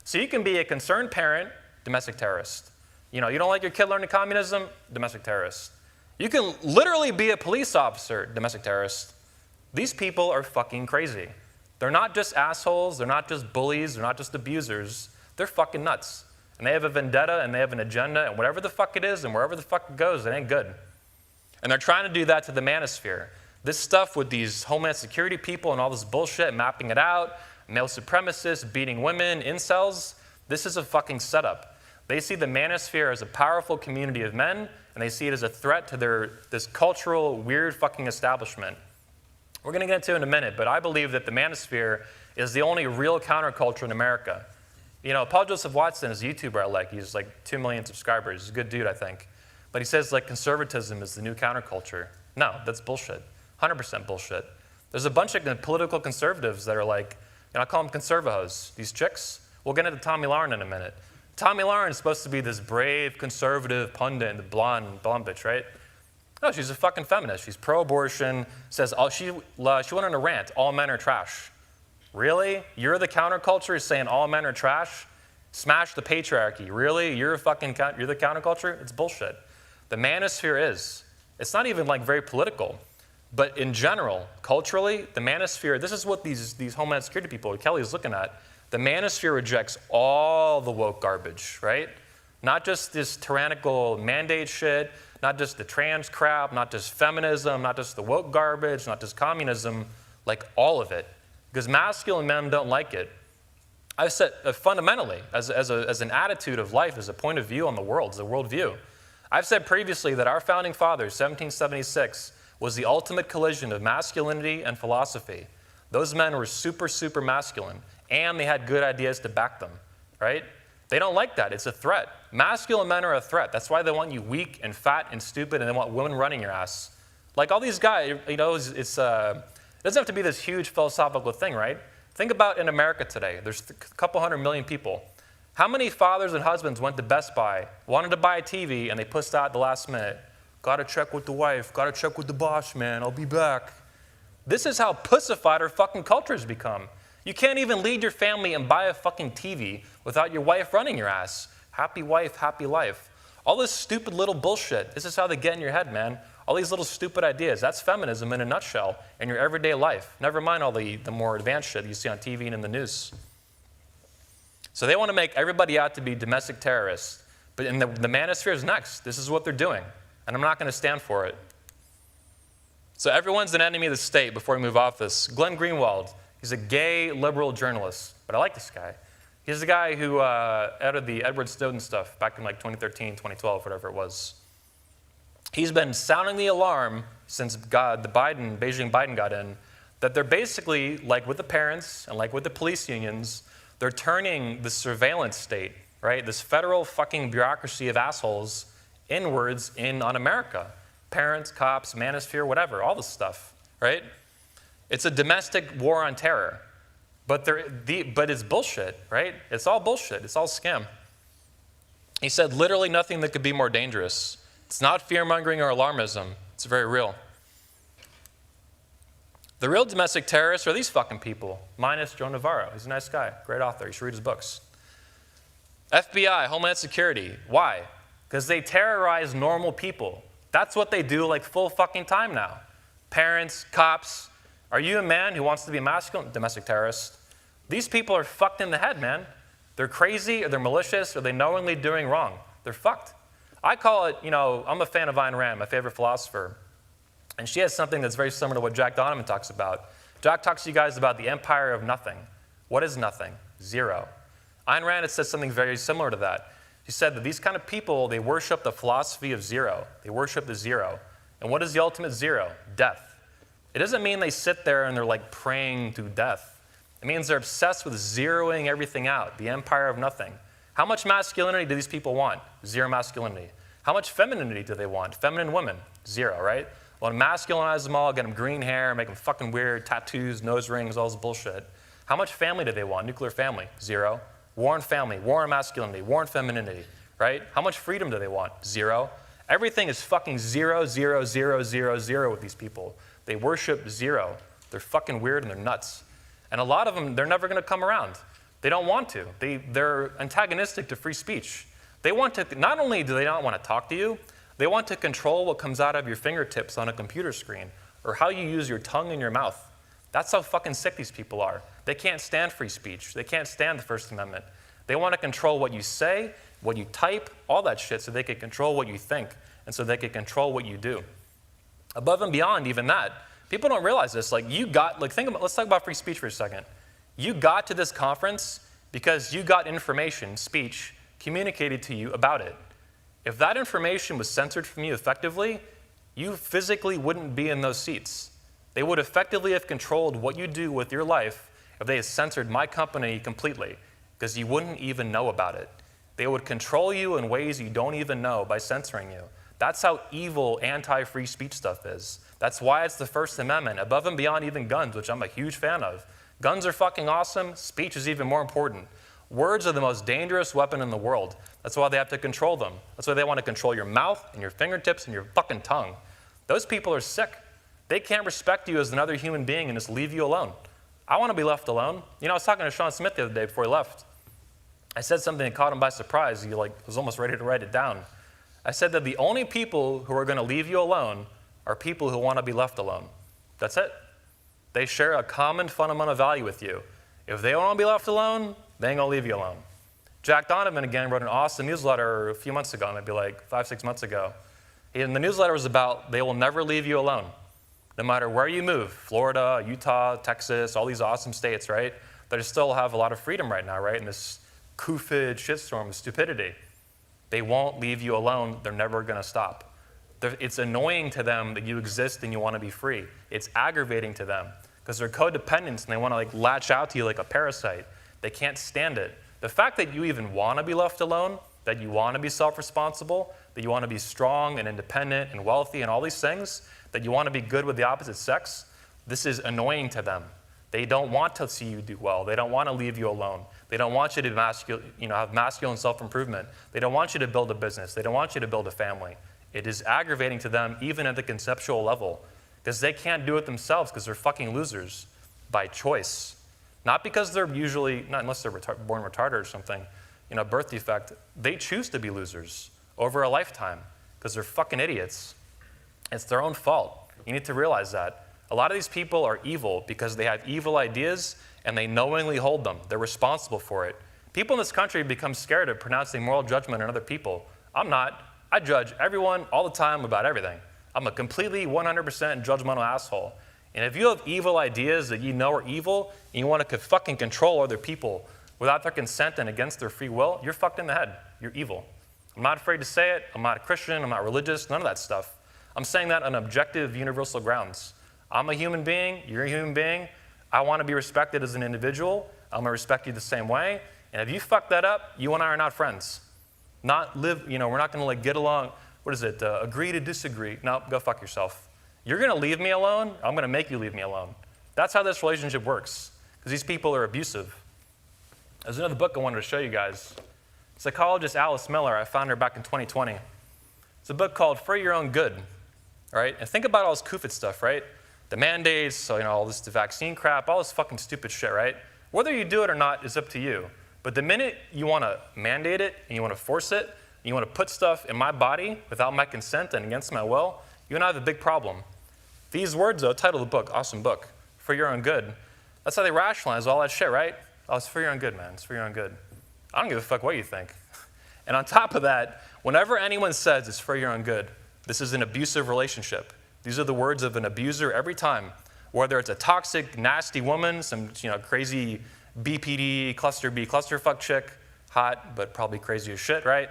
So you can be a concerned parent, domestic terrorist. You don't like your kid learning communism, domestic terrorist. You can literally be a police officer, domestic terrorist. These people are fucking crazy. They're not just assholes, they're not just bullies, they're not just abusers, they're fucking nuts. And they have a vendetta and they have an agenda, and whatever the fuck it is and wherever the fuck it goes, it ain't good. And they're trying to do that to the manosphere. This stuff with these Homeland Security people and all this bullshit, mapping it out, male supremacists, beating women, incels, this is a fucking setup. They see the manosphere as a powerful community of men, and they see it as a threat to this cultural, weird fucking establishment. We're going to get into it in a minute, but I believe that the manosphere is the only real counterculture in America. You know, Paul Joseph Watson is a YouTuber I like. He's like 2 million subscribers. He's a good dude, I think. But he says like conservatism is the new counterculture. No, that's bullshit. 100% bullshit. There's a bunch of political conservatives that are like, I call them conservahos. These chicks. We'll get into Tommy Lauren in a minute. Tommy Lauren is supposed to be this brave, conservative pundit, the blonde bitch, right? No, she's a fucking feminist. She's pro-abortion, says she went on a rant, all men are trash. Really? You're the counterculture saying all men are trash? Smash the patriarchy. Really? You're the counterculture? It's bullshit. The manosphere is. It's not even like very political. But in general, culturally, the manosphere, this is what these Homeland Security people, Kelly's looking at. The manosphere rejects all the woke garbage, right? Not just this tyrannical mandate shit, not just the trans crap, not just feminism, not just the woke garbage, not just communism, like all of it. Because masculine men don't like it. I've said fundamentally, as an attitude of life, as a point of view on the world, as a worldview, I've said previously that our founding fathers, 1776, was the ultimate collision of masculinity and philosophy. Those men were super, super masculine, and they had good ideas to back them, right? They don't like that. It's a threat. Masculine men are a threat. That's why they want you weak and fat and stupid, and they want women running your ass. Like all these guys, it doesn't have to be this huge philosophical thing, right? Think about in America today. There's a couple 100 million people. How many fathers and husbands went to Best Buy, wanted to buy a TV, and they pussed out at the last minute? Gotta check with the wife, gotta check with the boss, man, I'll be back. This is how pussified our fucking culture's become. You can't even lead your family and buy a fucking TV without your wife running your ass. Happy wife, happy life. All this stupid little bullshit, this is how they get in your head, man. All these little stupid ideas, that's feminism in a nutshell in your everyday life. Never mind all the more advanced shit you see on TV and in the news. So they want to make everybody out to be domestic terrorists. But in the manosphere is next. This is what they're doing. And I'm not going to stand for it. So everyone's an enemy of the state before we move off this. Glenn Greenwald, he's a gay liberal journalist, but I like this guy. He's the guy who edited the Edward Snowden stuff back in like 2013, 2012, whatever it was. He's been sounding the alarm since Beijing Biden got in, that they're basically, like with the parents and like with the police unions, they're turning the surveillance state, right? This federal fucking bureaucracy of assholes inwards on America. Parents, cops, manosphere, whatever, all this stuff, right? It's a domestic war on terror. But it's bullshit, right? It's all bullshit. It's all scam. He said literally nothing that could be more dangerous. It's not fear-mongering or alarmism. It's very real. The real domestic terrorists are these fucking people, minus Joe Navarro. He's a nice guy, great author. You should read his books. FBI, Homeland Security. Why? Because they terrorize normal people. That's what they do like full fucking time now. Parents, cops. Are you a man who wants to be a masculine domestic terrorist? These people are fucked in the head, man. They're crazy, or they're malicious, or they're knowingly doing wrong. They're fucked. I call it, I'm a fan of Ayn Rand, my favorite philosopher. And she has something that's very similar to what Jack Donovan talks about. Jack talks to you guys about the empire of nothing. What is nothing? Zero. Ayn Rand had said something very similar to that. She said that these kind of people, they worship the philosophy of zero. They worship the zero. And what is the ultimate zero? Death. It doesn't mean they sit there and they're like praying to death. It means they're obsessed with zeroing everything out, the empire of nothing. How much masculinity do these people want? Zero masculinity. How much femininity do they want? Feminine women? Zero, right? Well, masculinize them all, get them green hair, make them fucking weird, tattoos, nose rings, all this bullshit. How much family do they want? Nuclear family? Zero. War on family, war on masculinity, war on femininity, right? How much freedom do they want? Zero. Everything is fucking zero, zero, zero, zero, zero with these people. They worship zero. They're fucking weird and they're nuts. And a lot of them, they're never going to come around. They don't want to. They're antagonistic to free speech. They want to, not only do they not want to talk to you, they want to control what comes out of your fingertips on a computer screen or how you use your tongue and your mouth. That's how fucking sick these people are. They can't stand free speech. They can't stand the First Amendment. They want to control what you say, what you type, all that shit, so they can control what you think, and so they can control what you do. Above and beyond even that, people don't realize this. Let's talk about free speech for a second. You got to this conference because you got information, speech, communicated to you about it. If that information was censored from you effectively, you physically wouldn't be in those seats. They would effectively have controlled what you do with your life if they had censored my company completely, because you wouldn't even know about it. They would control you in ways you don't even know by censoring you. That's how evil anti-free speech stuff is. That's why it's the First Amendment, above and beyond even guns, which I'm a huge fan of. Guns are fucking awesome. Speech is even more important. Words are the most dangerous weapon in the world. That's why they have to control them. That's why they want to control your mouth and your fingertips and your fucking tongue. Those people are sick. They can't respect you as another human being and just leave you alone. I want to be left alone. You know, I was talking to Sean Smith the other day before he left. I said something that caught him by surprise. He was almost ready to write it down. I said that the only people who are going to leave you alone are people who want to be left alone. That's it. They share a common fundamental value with you. If they don't want to be left alone, they ain't going to leave you alone. Jack Donovan, again, wrote an awesome newsletter a few months ago, maybe like 5-6 months ago. And the newsletter was about they will never leave you alone. No matter where you move, Florida, Utah, Texas, all these awesome states, right? That still have a lot of freedom right now, right? In this COVID shitstorm of stupidity. They won't leave you alone. They're never going to stop. It's annoying to them that you exist and you want to be free. It's aggravating to them because they're codependents and they want to latch out to you like a parasite. They can't stand it. The fact that you even want to be left alone, that you want to be self-responsible, that you want to be strong and independent and wealthy and all these things, that you want to be good with the opposite sex, this is annoying to them. They don't want to see you do well. They don't want to leave you alone. They don't want you to have masculine self-improvement. They don't want you to build a business. They don't want you to build a family. It is aggravating to them even at the conceptual level because they can't do it themselves because they're fucking losers by choice. Not because they're usually, not unless they're born retarded or something, birth defect. They choose to be losers over a lifetime because they're fucking idiots. It's their own fault. You need to realize that. A lot of these people are evil because they have evil ideas and they knowingly hold them. They're responsible for it. People in this country become scared of pronouncing moral judgment on other people. I'm not. I judge everyone all the time about everything. I'm a completely 100% judgmental asshole. And if you have evil ideas that you know are evil and you want to fucking control other people without their consent and against their free will, you're fucked in the head. You're evil. I'm not afraid to say it. I'm not a Christian. I'm not religious. None of that stuff. I'm saying that on objective, universal grounds. I'm a human being. You're a human being. I want to be respected as an individual. I'm going to respect you the same way. And if you fuck that up, you and I are not friends. We're not going to get along. What is it? Agree to disagree. No, go fuck yourself. You're going to leave me alone. I'm going to make you leave me alone. That's how this relationship works. Because these people are abusive. There's another book I wanted to show you guys. Psychologist Alice Miller, I found her back in 2020. It's a book called For Your Own Good. Right? And think about all this COVID stuff, right? The mandates, all this vaccine crap, all this fucking stupid shit, right? Whether you do it or not is up to you. But the minute you want to mandate it and you want to force it, and you want to put stuff in my body without my consent and against my will, you and I have a big problem. These words, though, title of the book, awesome book, For Your Own Good. That's how they rationalize all that shit, right? Oh, it's for your own good, man. It's for your own good. I don't give a fuck what you think. And on top of that, whenever anyone says it's for your own good, this is an abusive relationship. These are the words of an abuser every time. Whether it's a toxic, nasty woman, some crazy BPD, cluster B, clusterfuck chick, hot, but probably crazy as shit, right?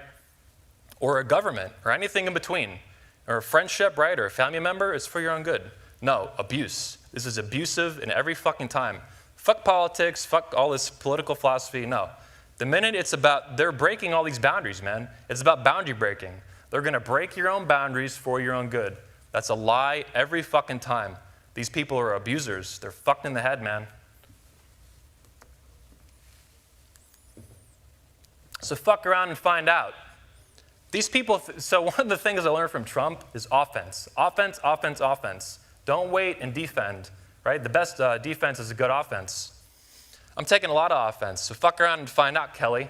Or a government, or anything in between. Or a friendship, right? Or a family member, it's for your own good. No, abuse. This is abusive in every fucking time. Fuck politics, fuck all this political philosophy, no. The minute it's about, they're breaking all these boundaries, man. It's about boundary breaking. They're gonna break your own boundaries for your own good. That's a lie every fucking time. These people are abusers. They're fucked in the head, man. So fuck around and find out. These people, so one of the things I learned from Trump is offense. Offense, offense, offense. Don't wait and defend, right? The best defense is a good offense. I'm taking a lot of offense, so fuck around and find out, Kelly.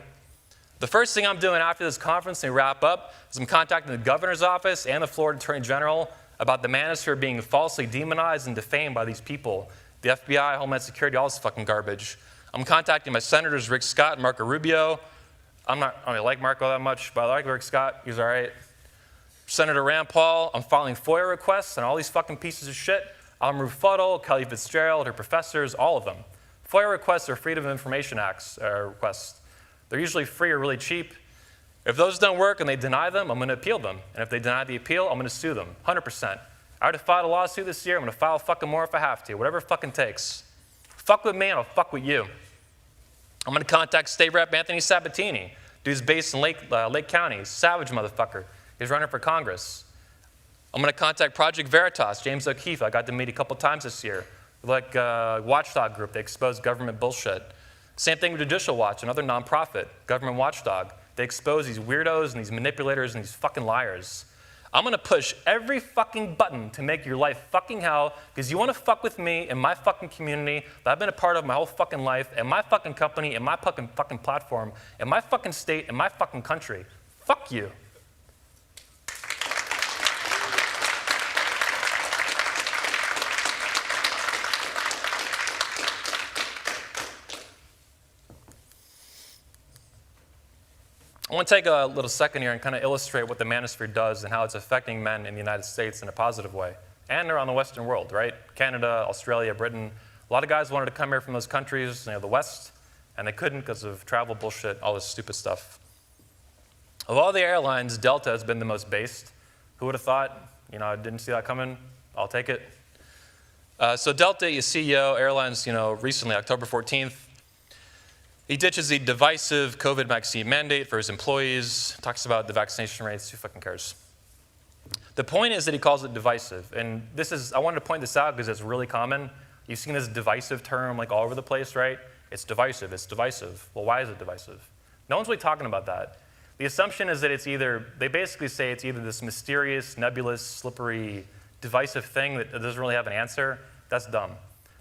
The first thing I'm doing after this conference and we wrap up is I'm contacting the governor's office and the Florida Attorney General about the Manosphere being falsely demonized and defamed by these people. the FBI, Homeland Security, all this fucking garbage. I'm contacting my senators, Rick Scott and Marco Rubio. I don't really like Marco that much, but I like Rick Scott. He's all right. Senator Rand Paul, I'm filing FOIA requests on all these fucking pieces of shit. Amru Fuddle, Kelly Fitzgerald, her professors, all of them. FOIA requests are Freedom of Information Act requests. They're usually free or really cheap. If those don't work and they deny them, I'm going to appeal them. And if they deny the appeal, I'm going to sue them, 100%. I already filed a lawsuit this year. I'm going to file fucking more if I have to, whatever it fucking takes. Fuck with me and I'll fuck with you. I'm going to contact State Rep Anthony Sabatini. Dude's based in Lake County. Savage motherfucker. He's running for Congress. I'm going to contact Project Veritas, James O'Keefe. I got to meet a couple times this year. Like a watchdog group. They expose government bullshit. Same thing with Judicial Watch, another nonprofit, government watchdog. They expose these weirdos and these manipulators and these fucking liars. I'm going to push every fucking button to make your life fucking hell because you want to fuck with me and my fucking community that I've been a part of my whole fucking life and my fucking company and my fucking platform and my fucking state and my fucking country. Fuck you. I want to take a little second here and kind of illustrate what the Manosphere does and how it's affecting men in the United States in a positive way and around the Western world, right? Canada, Australia, Britain. A lot of guys wanted to come here from those countries, the West, and they couldn't because of travel bullshit, all this stupid stuff. Of all the airlines, Delta has been the most based. Who would have thought? I didn't see that coming. I'll take it. So Delta, your CEO, airlines, recently, October 14th, he ditches the divisive COVID vaccine mandate for his employees, talks about the vaccination rates, who fucking cares? The point is that he calls it divisive, and I wanted to point this out because it's really common. You've seen this divisive term like all over the place, right? It's divisive, it's divisive. Well, why is it divisive? No one's really talking about that. The assumption is that they basically say it's either this mysterious, nebulous, slippery, divisive thing that doesn't really have an answer. That's dumb.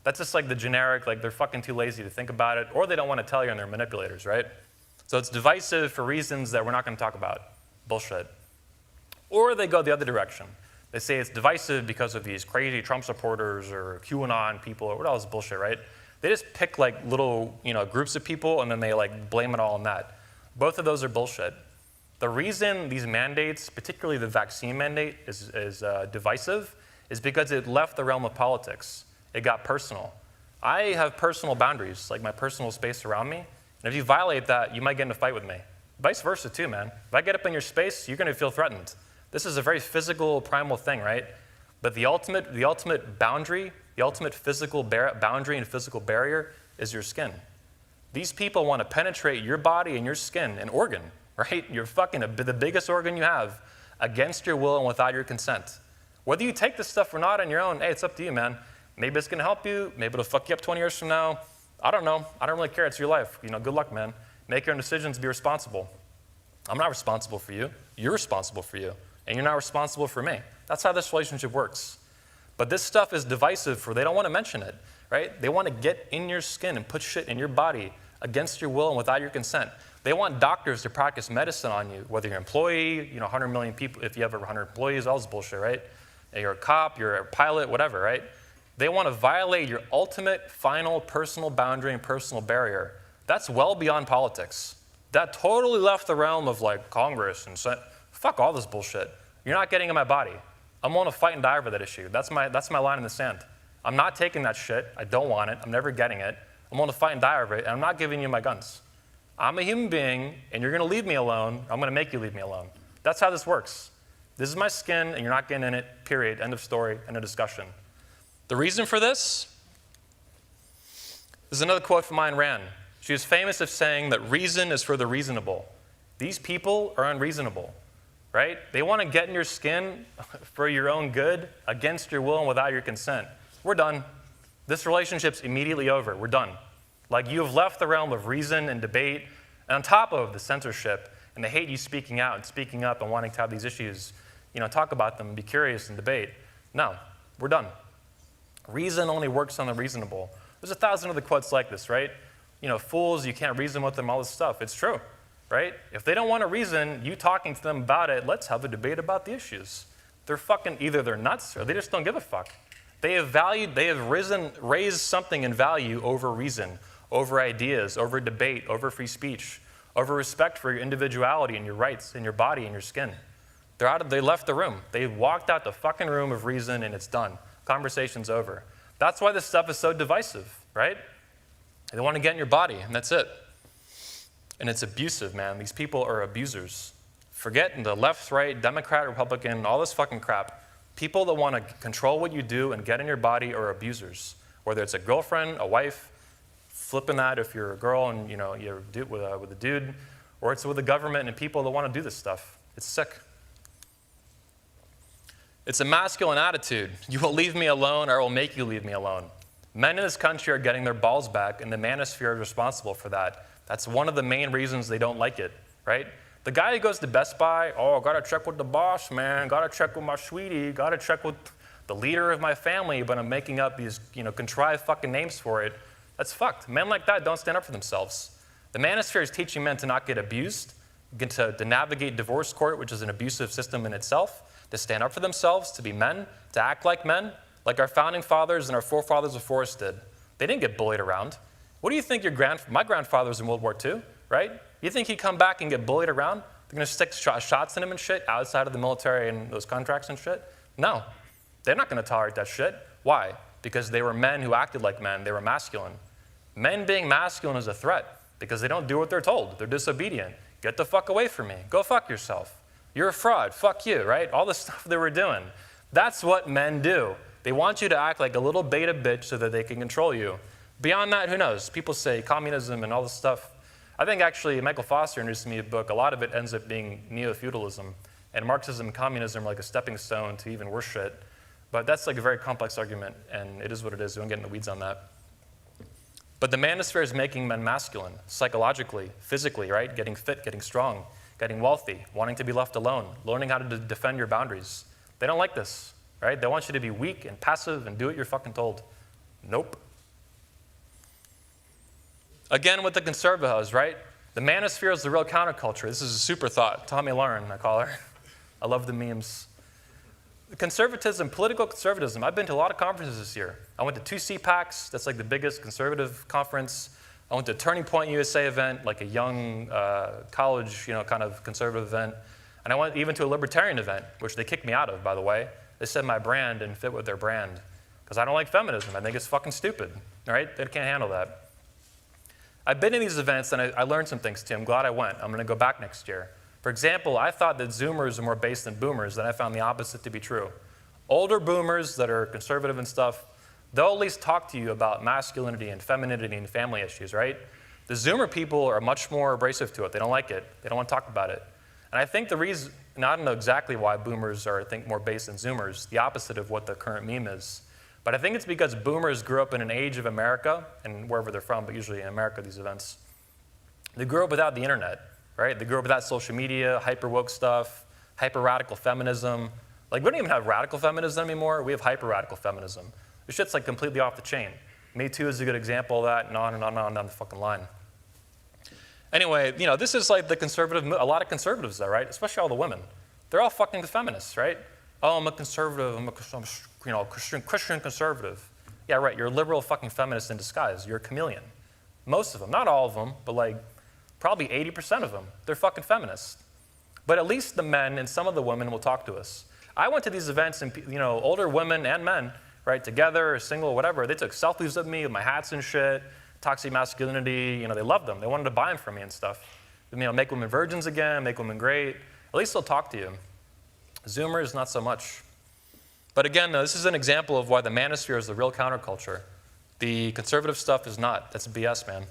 That's just like the generic, like they're fucking too lazy to think about it, or they don't want to tell you and they're manipulators, right? So it's divisive for reasons that we're not going to talk about. Bullshit. Or they go the other direction. They say it's divisive because of these crazy Trump supporters or QAnon people or what else bullshit, right? They just pick like little groups of people and then they like blame it all on that. Both of those are bullshit. The reason these mandates, particularly the vaccine mandate, is divisive is because it left the realm of politics. It got personal. I have personal boundaries, like my personal space around me. And if you violate that, you might get in a fight with me. Vice versa too, man. If I get up in your space, you're going to feel threatened. This is a very physical, primal thing, right? But the ultimate boundary, the ultimate physical boundary and physical barrier is your skin. These people want to penetrate your body and your skin, an organ, right? You're fucking the biggest organ you have against your will and without your consent. Whether you take this stuff or not on your own, hey, it's up to you, man. Maybe it's going to help you. Maybe it'll fuck you up 20 years from now. I don't know. I don't really care. It's your life. Good luck, man. Make your own decisions. Be responsible. I'm not responsible for you. You're responsible for you. And you're not responsible for me. That's how this relationship works. But this stuff is divisive for they don't want to mention it, right? They want to get in your skin and put shit in your body against your will and without your consent. They want doctors to practice medicine on you, whether you're an employee, 100 million people, if you have over 100 employees, all this bullshit, right? You're a cop, you're a pilot, whatever, right? They want to violate your ultimate, final, personal boundary and personal barrier. That's well beyond politics. That totally left the realm of like Congress and fuck all this bullshit. You're not getting in my body. I'm willing to fight and die over that issue. That's my line in the sand. I'm not taking that shit. I don't want it. I'm never getting it. I'm willing to fight and die over it, and I'm not giving you my guns. I'm a human being, and you're going to leave me alone. I'm going to make you leave me alone. That's how this works. This is my skin, and you're not getting in it, period. End of story, end of discussion. The reason for this is another quote from Ayn Rand. She is famous of saying that reason is for the reasonable. These people are unreasonable, right? They want to get in your skin for your own good, against your will and without your consent. We're done. This relationship's immediately over. We're done. Like, you have left the realm of reason and debate, and on top of the censorship and the hate you speaking out and speaking up and wanting to have these issues, talk about them, be curious and debate. No, we're done. Reason only works on the reasonable. There's 1,000 other quotes like this, right? Fools, you can't reason with them, all this stuff. It's true, right? If they don't want to reason, you talking to them about it, let's have a debate about the issues. They're fucking, either they're nuts or they just don't give a fuck. They have raised something in value over reason, over ideas, over debate, over free speech, over respect for your individuality and your rights and your body and your skin. They left the room. They walked out the fucking room of reason and it's done. Conversation's over. That's why this stuff is so divisive, right? They want to get in your body and that's it. And it's abusive, man. These people are abusers. Forget the left, right, Democrat, Republican, all this fucking crap. People that want to control what you do and get in your body are abusers. Whether it's a girlfriend, a wife, flipping that if you're a girl and you're with a dude, or it's with the government and people that want to do this stuff. It's sick. It's a masculine attitude. You will leave me alone or I will make you leave me alone. Men in this country are getting their balls back and the manosphere is responsible for that. That's one of the main reasons they don't like it, right? The guy who goes to Best Buy, oh, gotta check with the boss, man, gotta check with my sweetie, gotta check with the leader of my family, but I'm making up these, contrived fucking names for it. That's fucked. Men like that don't stand up for themselves. The manosphere is teaching men to not get abused, to navigate divorce court, which is an abusive system in itself, to stand up for themselves, to be men, to act like men, like our founding fathers and our forefathers before us did. They didn't get bullied around. What do you think my grandfather was in World War II, right? You think he'd come back and get bullied around? They're going to stick shots in him and shit outside of the military and those contracts and shit? No. They're not going to tolerate that shit. Why? Because they were men who acted like men. They were masculine. Men being masculine is a threat because they don't do what they're told. They're disobedient. Get the fuck away from me. Go fuck yourself. You're a fraud. Fuck you, right? All the stuff they were doing. That's what men do. They want you to act like a little beta bitch so that they can control you. Beyond that, who knows? People say communism and all this stuff. I think actually Michael Foster introduced me a book. A lot of it ends up being neo-feudalism. And Marxism and communism are like a stepping stone to even worse shit. But that's like a very complex argument, and it is what it is. We won't get in the weeds on that. But the manosphere is making men masculine, psychologically, physically, right? Getting fit, getting strong, getting wealthy, wanting to be left alone, learning how to defend your boundaries. They don't like this, right? They want you to be weak and passive and do what you're fucking told. Nope. Again, with the conservatives, right? The manosphere is the real counterculture. This is a super thought. Tommy Lauren, I call her. I love the memes. Conservatism, political conservatism. I've been to a lot of conferences this year. I went to 2 CPACs. That's like the biggest conservative conference. I went to Turning Point USA event, like a young college, kind of conservative event. And I went even to a libertarian event, which they kicked me out of, by the way. They said my brand didn't fit with their brand. Because I don't like feminism. I think it's fucking stupid, all right? They can't handle that. I've been to these events and I learned some things too. I'm glad I went. I'm going to go back next year. For example, I thought that Zoomers are more based than Boomers, and I found the opposite to be true. Older Boomers that are conservative and stuff, they'll at least talk to you about masculinity and femininity and family issues, right? The Zoomer people are much more abrasive to it. They don't like it. They don't want to talk about it. And I think the reason, and I don't know exactly why Boomers are, I think, more based than Zoomers, the opposite of what the current meme is. But I think it's because Boomers grew up in an age of America, and wherever they're from, but usually in America, these events. They grew up without the internet, right? They grew up without social media, hyper-woke stuff, hyper-radical feminism. Like, we don't even have radical feminism anymore. We have hyper-radical feminism. This shit's like completely off the chain. Me Too is a good example of that, and on and on and on down the fucking line. Anyway, this is like the conservative, a lot of conservatives though, right? Especially all the women. They're all fucking the feminists, right? Oh, I'm a conservative, I'm a Christian conservative. Yeah, right, you're a liberal fucking feminist in disguise. You're a chameleon. Most of them, not all of them, but like probably 80% of them, they're fucking feminists. But at least the men and some of the women will talk to us. I went to these events and older women and men, right, together or single, whatever, they took selfies of me with my hats and shit, toxic masculinity, they loved them. They wanted to buy them from me and stuff. Make women virgins again, make women great. At least they'll talk to you. Zoomers, not so much. But again, though, this is an example of why the manosphere is the real counterculture. The conservative stuff is not. That's BS, man.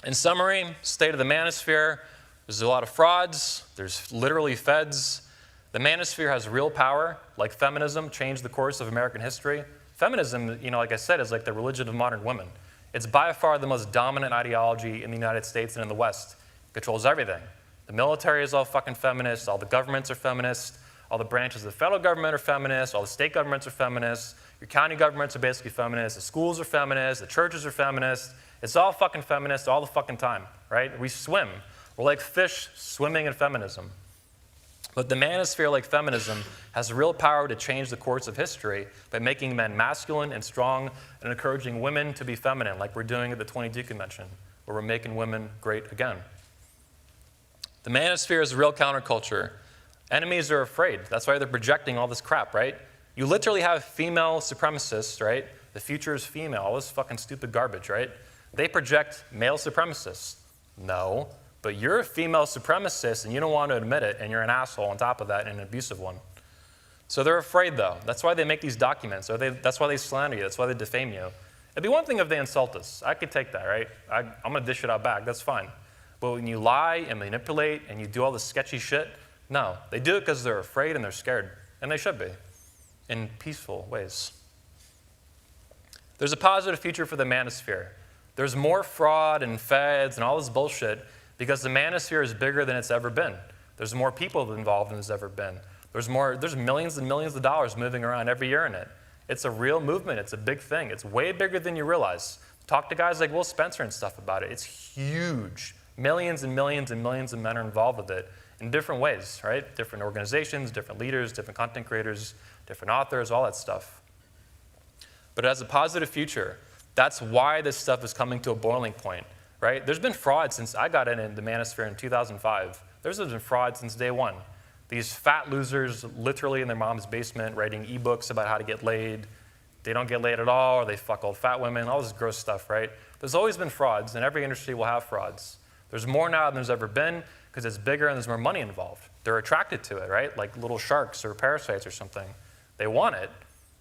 In summary, state of the manosphere, there's a lot of frauds. There's literally feds. The manosphere has real power, like feminism changed the course of American history. Feminism, like I said, is like the religion of modern women. It's by far the most dominant ideology in the United States and in the West. It controls everything. The military is all fucking feminist. All the governments are feminist. All the branches of the federal government are feminist. All the state governments are feminist. Your county governments are basically feminist. The schools are feminist. The churches are feminist. It's all fucking feminist all the fucking time, right? We swim. We're like fish swimming in feminism. But the manosphere, like feminism, has the real power to change the course of history by making men masculine and strong and encouraging women to be feminine, like we're doing at the 22 convention, where we're making women great again. The manosphere is a real counterculture. Enemies are afraid. That's why they're projecting all this crap, right? You literally have female supremacists, right? The future is female, all this fucking stupid garbage, right? They project male supremacists. No, but you're a female supremacist and you don't want to admit it, and you're an asshole on top of that, and an abusive one. So they're afraid, though. That's why they make these documents. That's why they slander you. That's why they defame you. It'd be one thing if they insult us. I could take that, right? I'm going to dish it out back. That's fine. But when you lie and manipulate and you do all this sketchy shit, no. They do it because they're afraid and they're scared. And they should be, in peaceful ways. There's a positive future for the manosphere. There's more fraud and feds and all this bullshit because the manosphere is bigger than it's ever been. There's more people involved than there's ever been. There's millions and millions of dollars moving around every year in it. It's a real movement. It's a big thing. It's way bigger than you realize. Talk to guys like Will Spencer and stuff about it. It's huge. Millions and millions and millions of men are involved with it in different ways, right? Different organizations, different leaders, different content creators, different authors, all that stuff. But it has a positive future. That's why this stuff is coming to a boiling point, right? There's been fraud since I got in the manosphere in 2005. There's been fraud since day one. These fat losers literally in their mom's basement writing ebooks about how to get laid. They don't get laid at all, or they fuck old fat women, all this gross stuff, right? There's always been frauds, and every industry will have frauds. There's more now than there's ever been because it's bigger and there's more money involved. They're attracted to it, right? Like little sharks or parasites or something. They want it.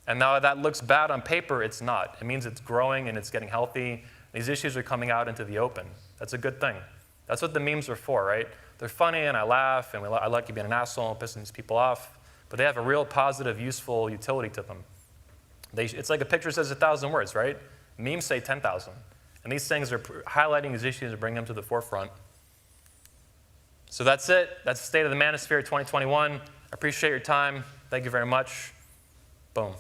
And now that looks bad on paper, it's not. It means it's growing and it's getting healthy. These issues are coming out into the open. That's a good thing. That's what the memes are for, right? They're funny and I laugh and I like you being an asshole and pissing these people off, but they have a real positive, useful utility to them. It's like a picture says 1,000 words, right? Memes say 10,000. And these things are highlighting these issues and bringing them to the forefront. So that's it. That's the State of the Manosphere 2021. I appreciate your time. Thank you very much. Boom.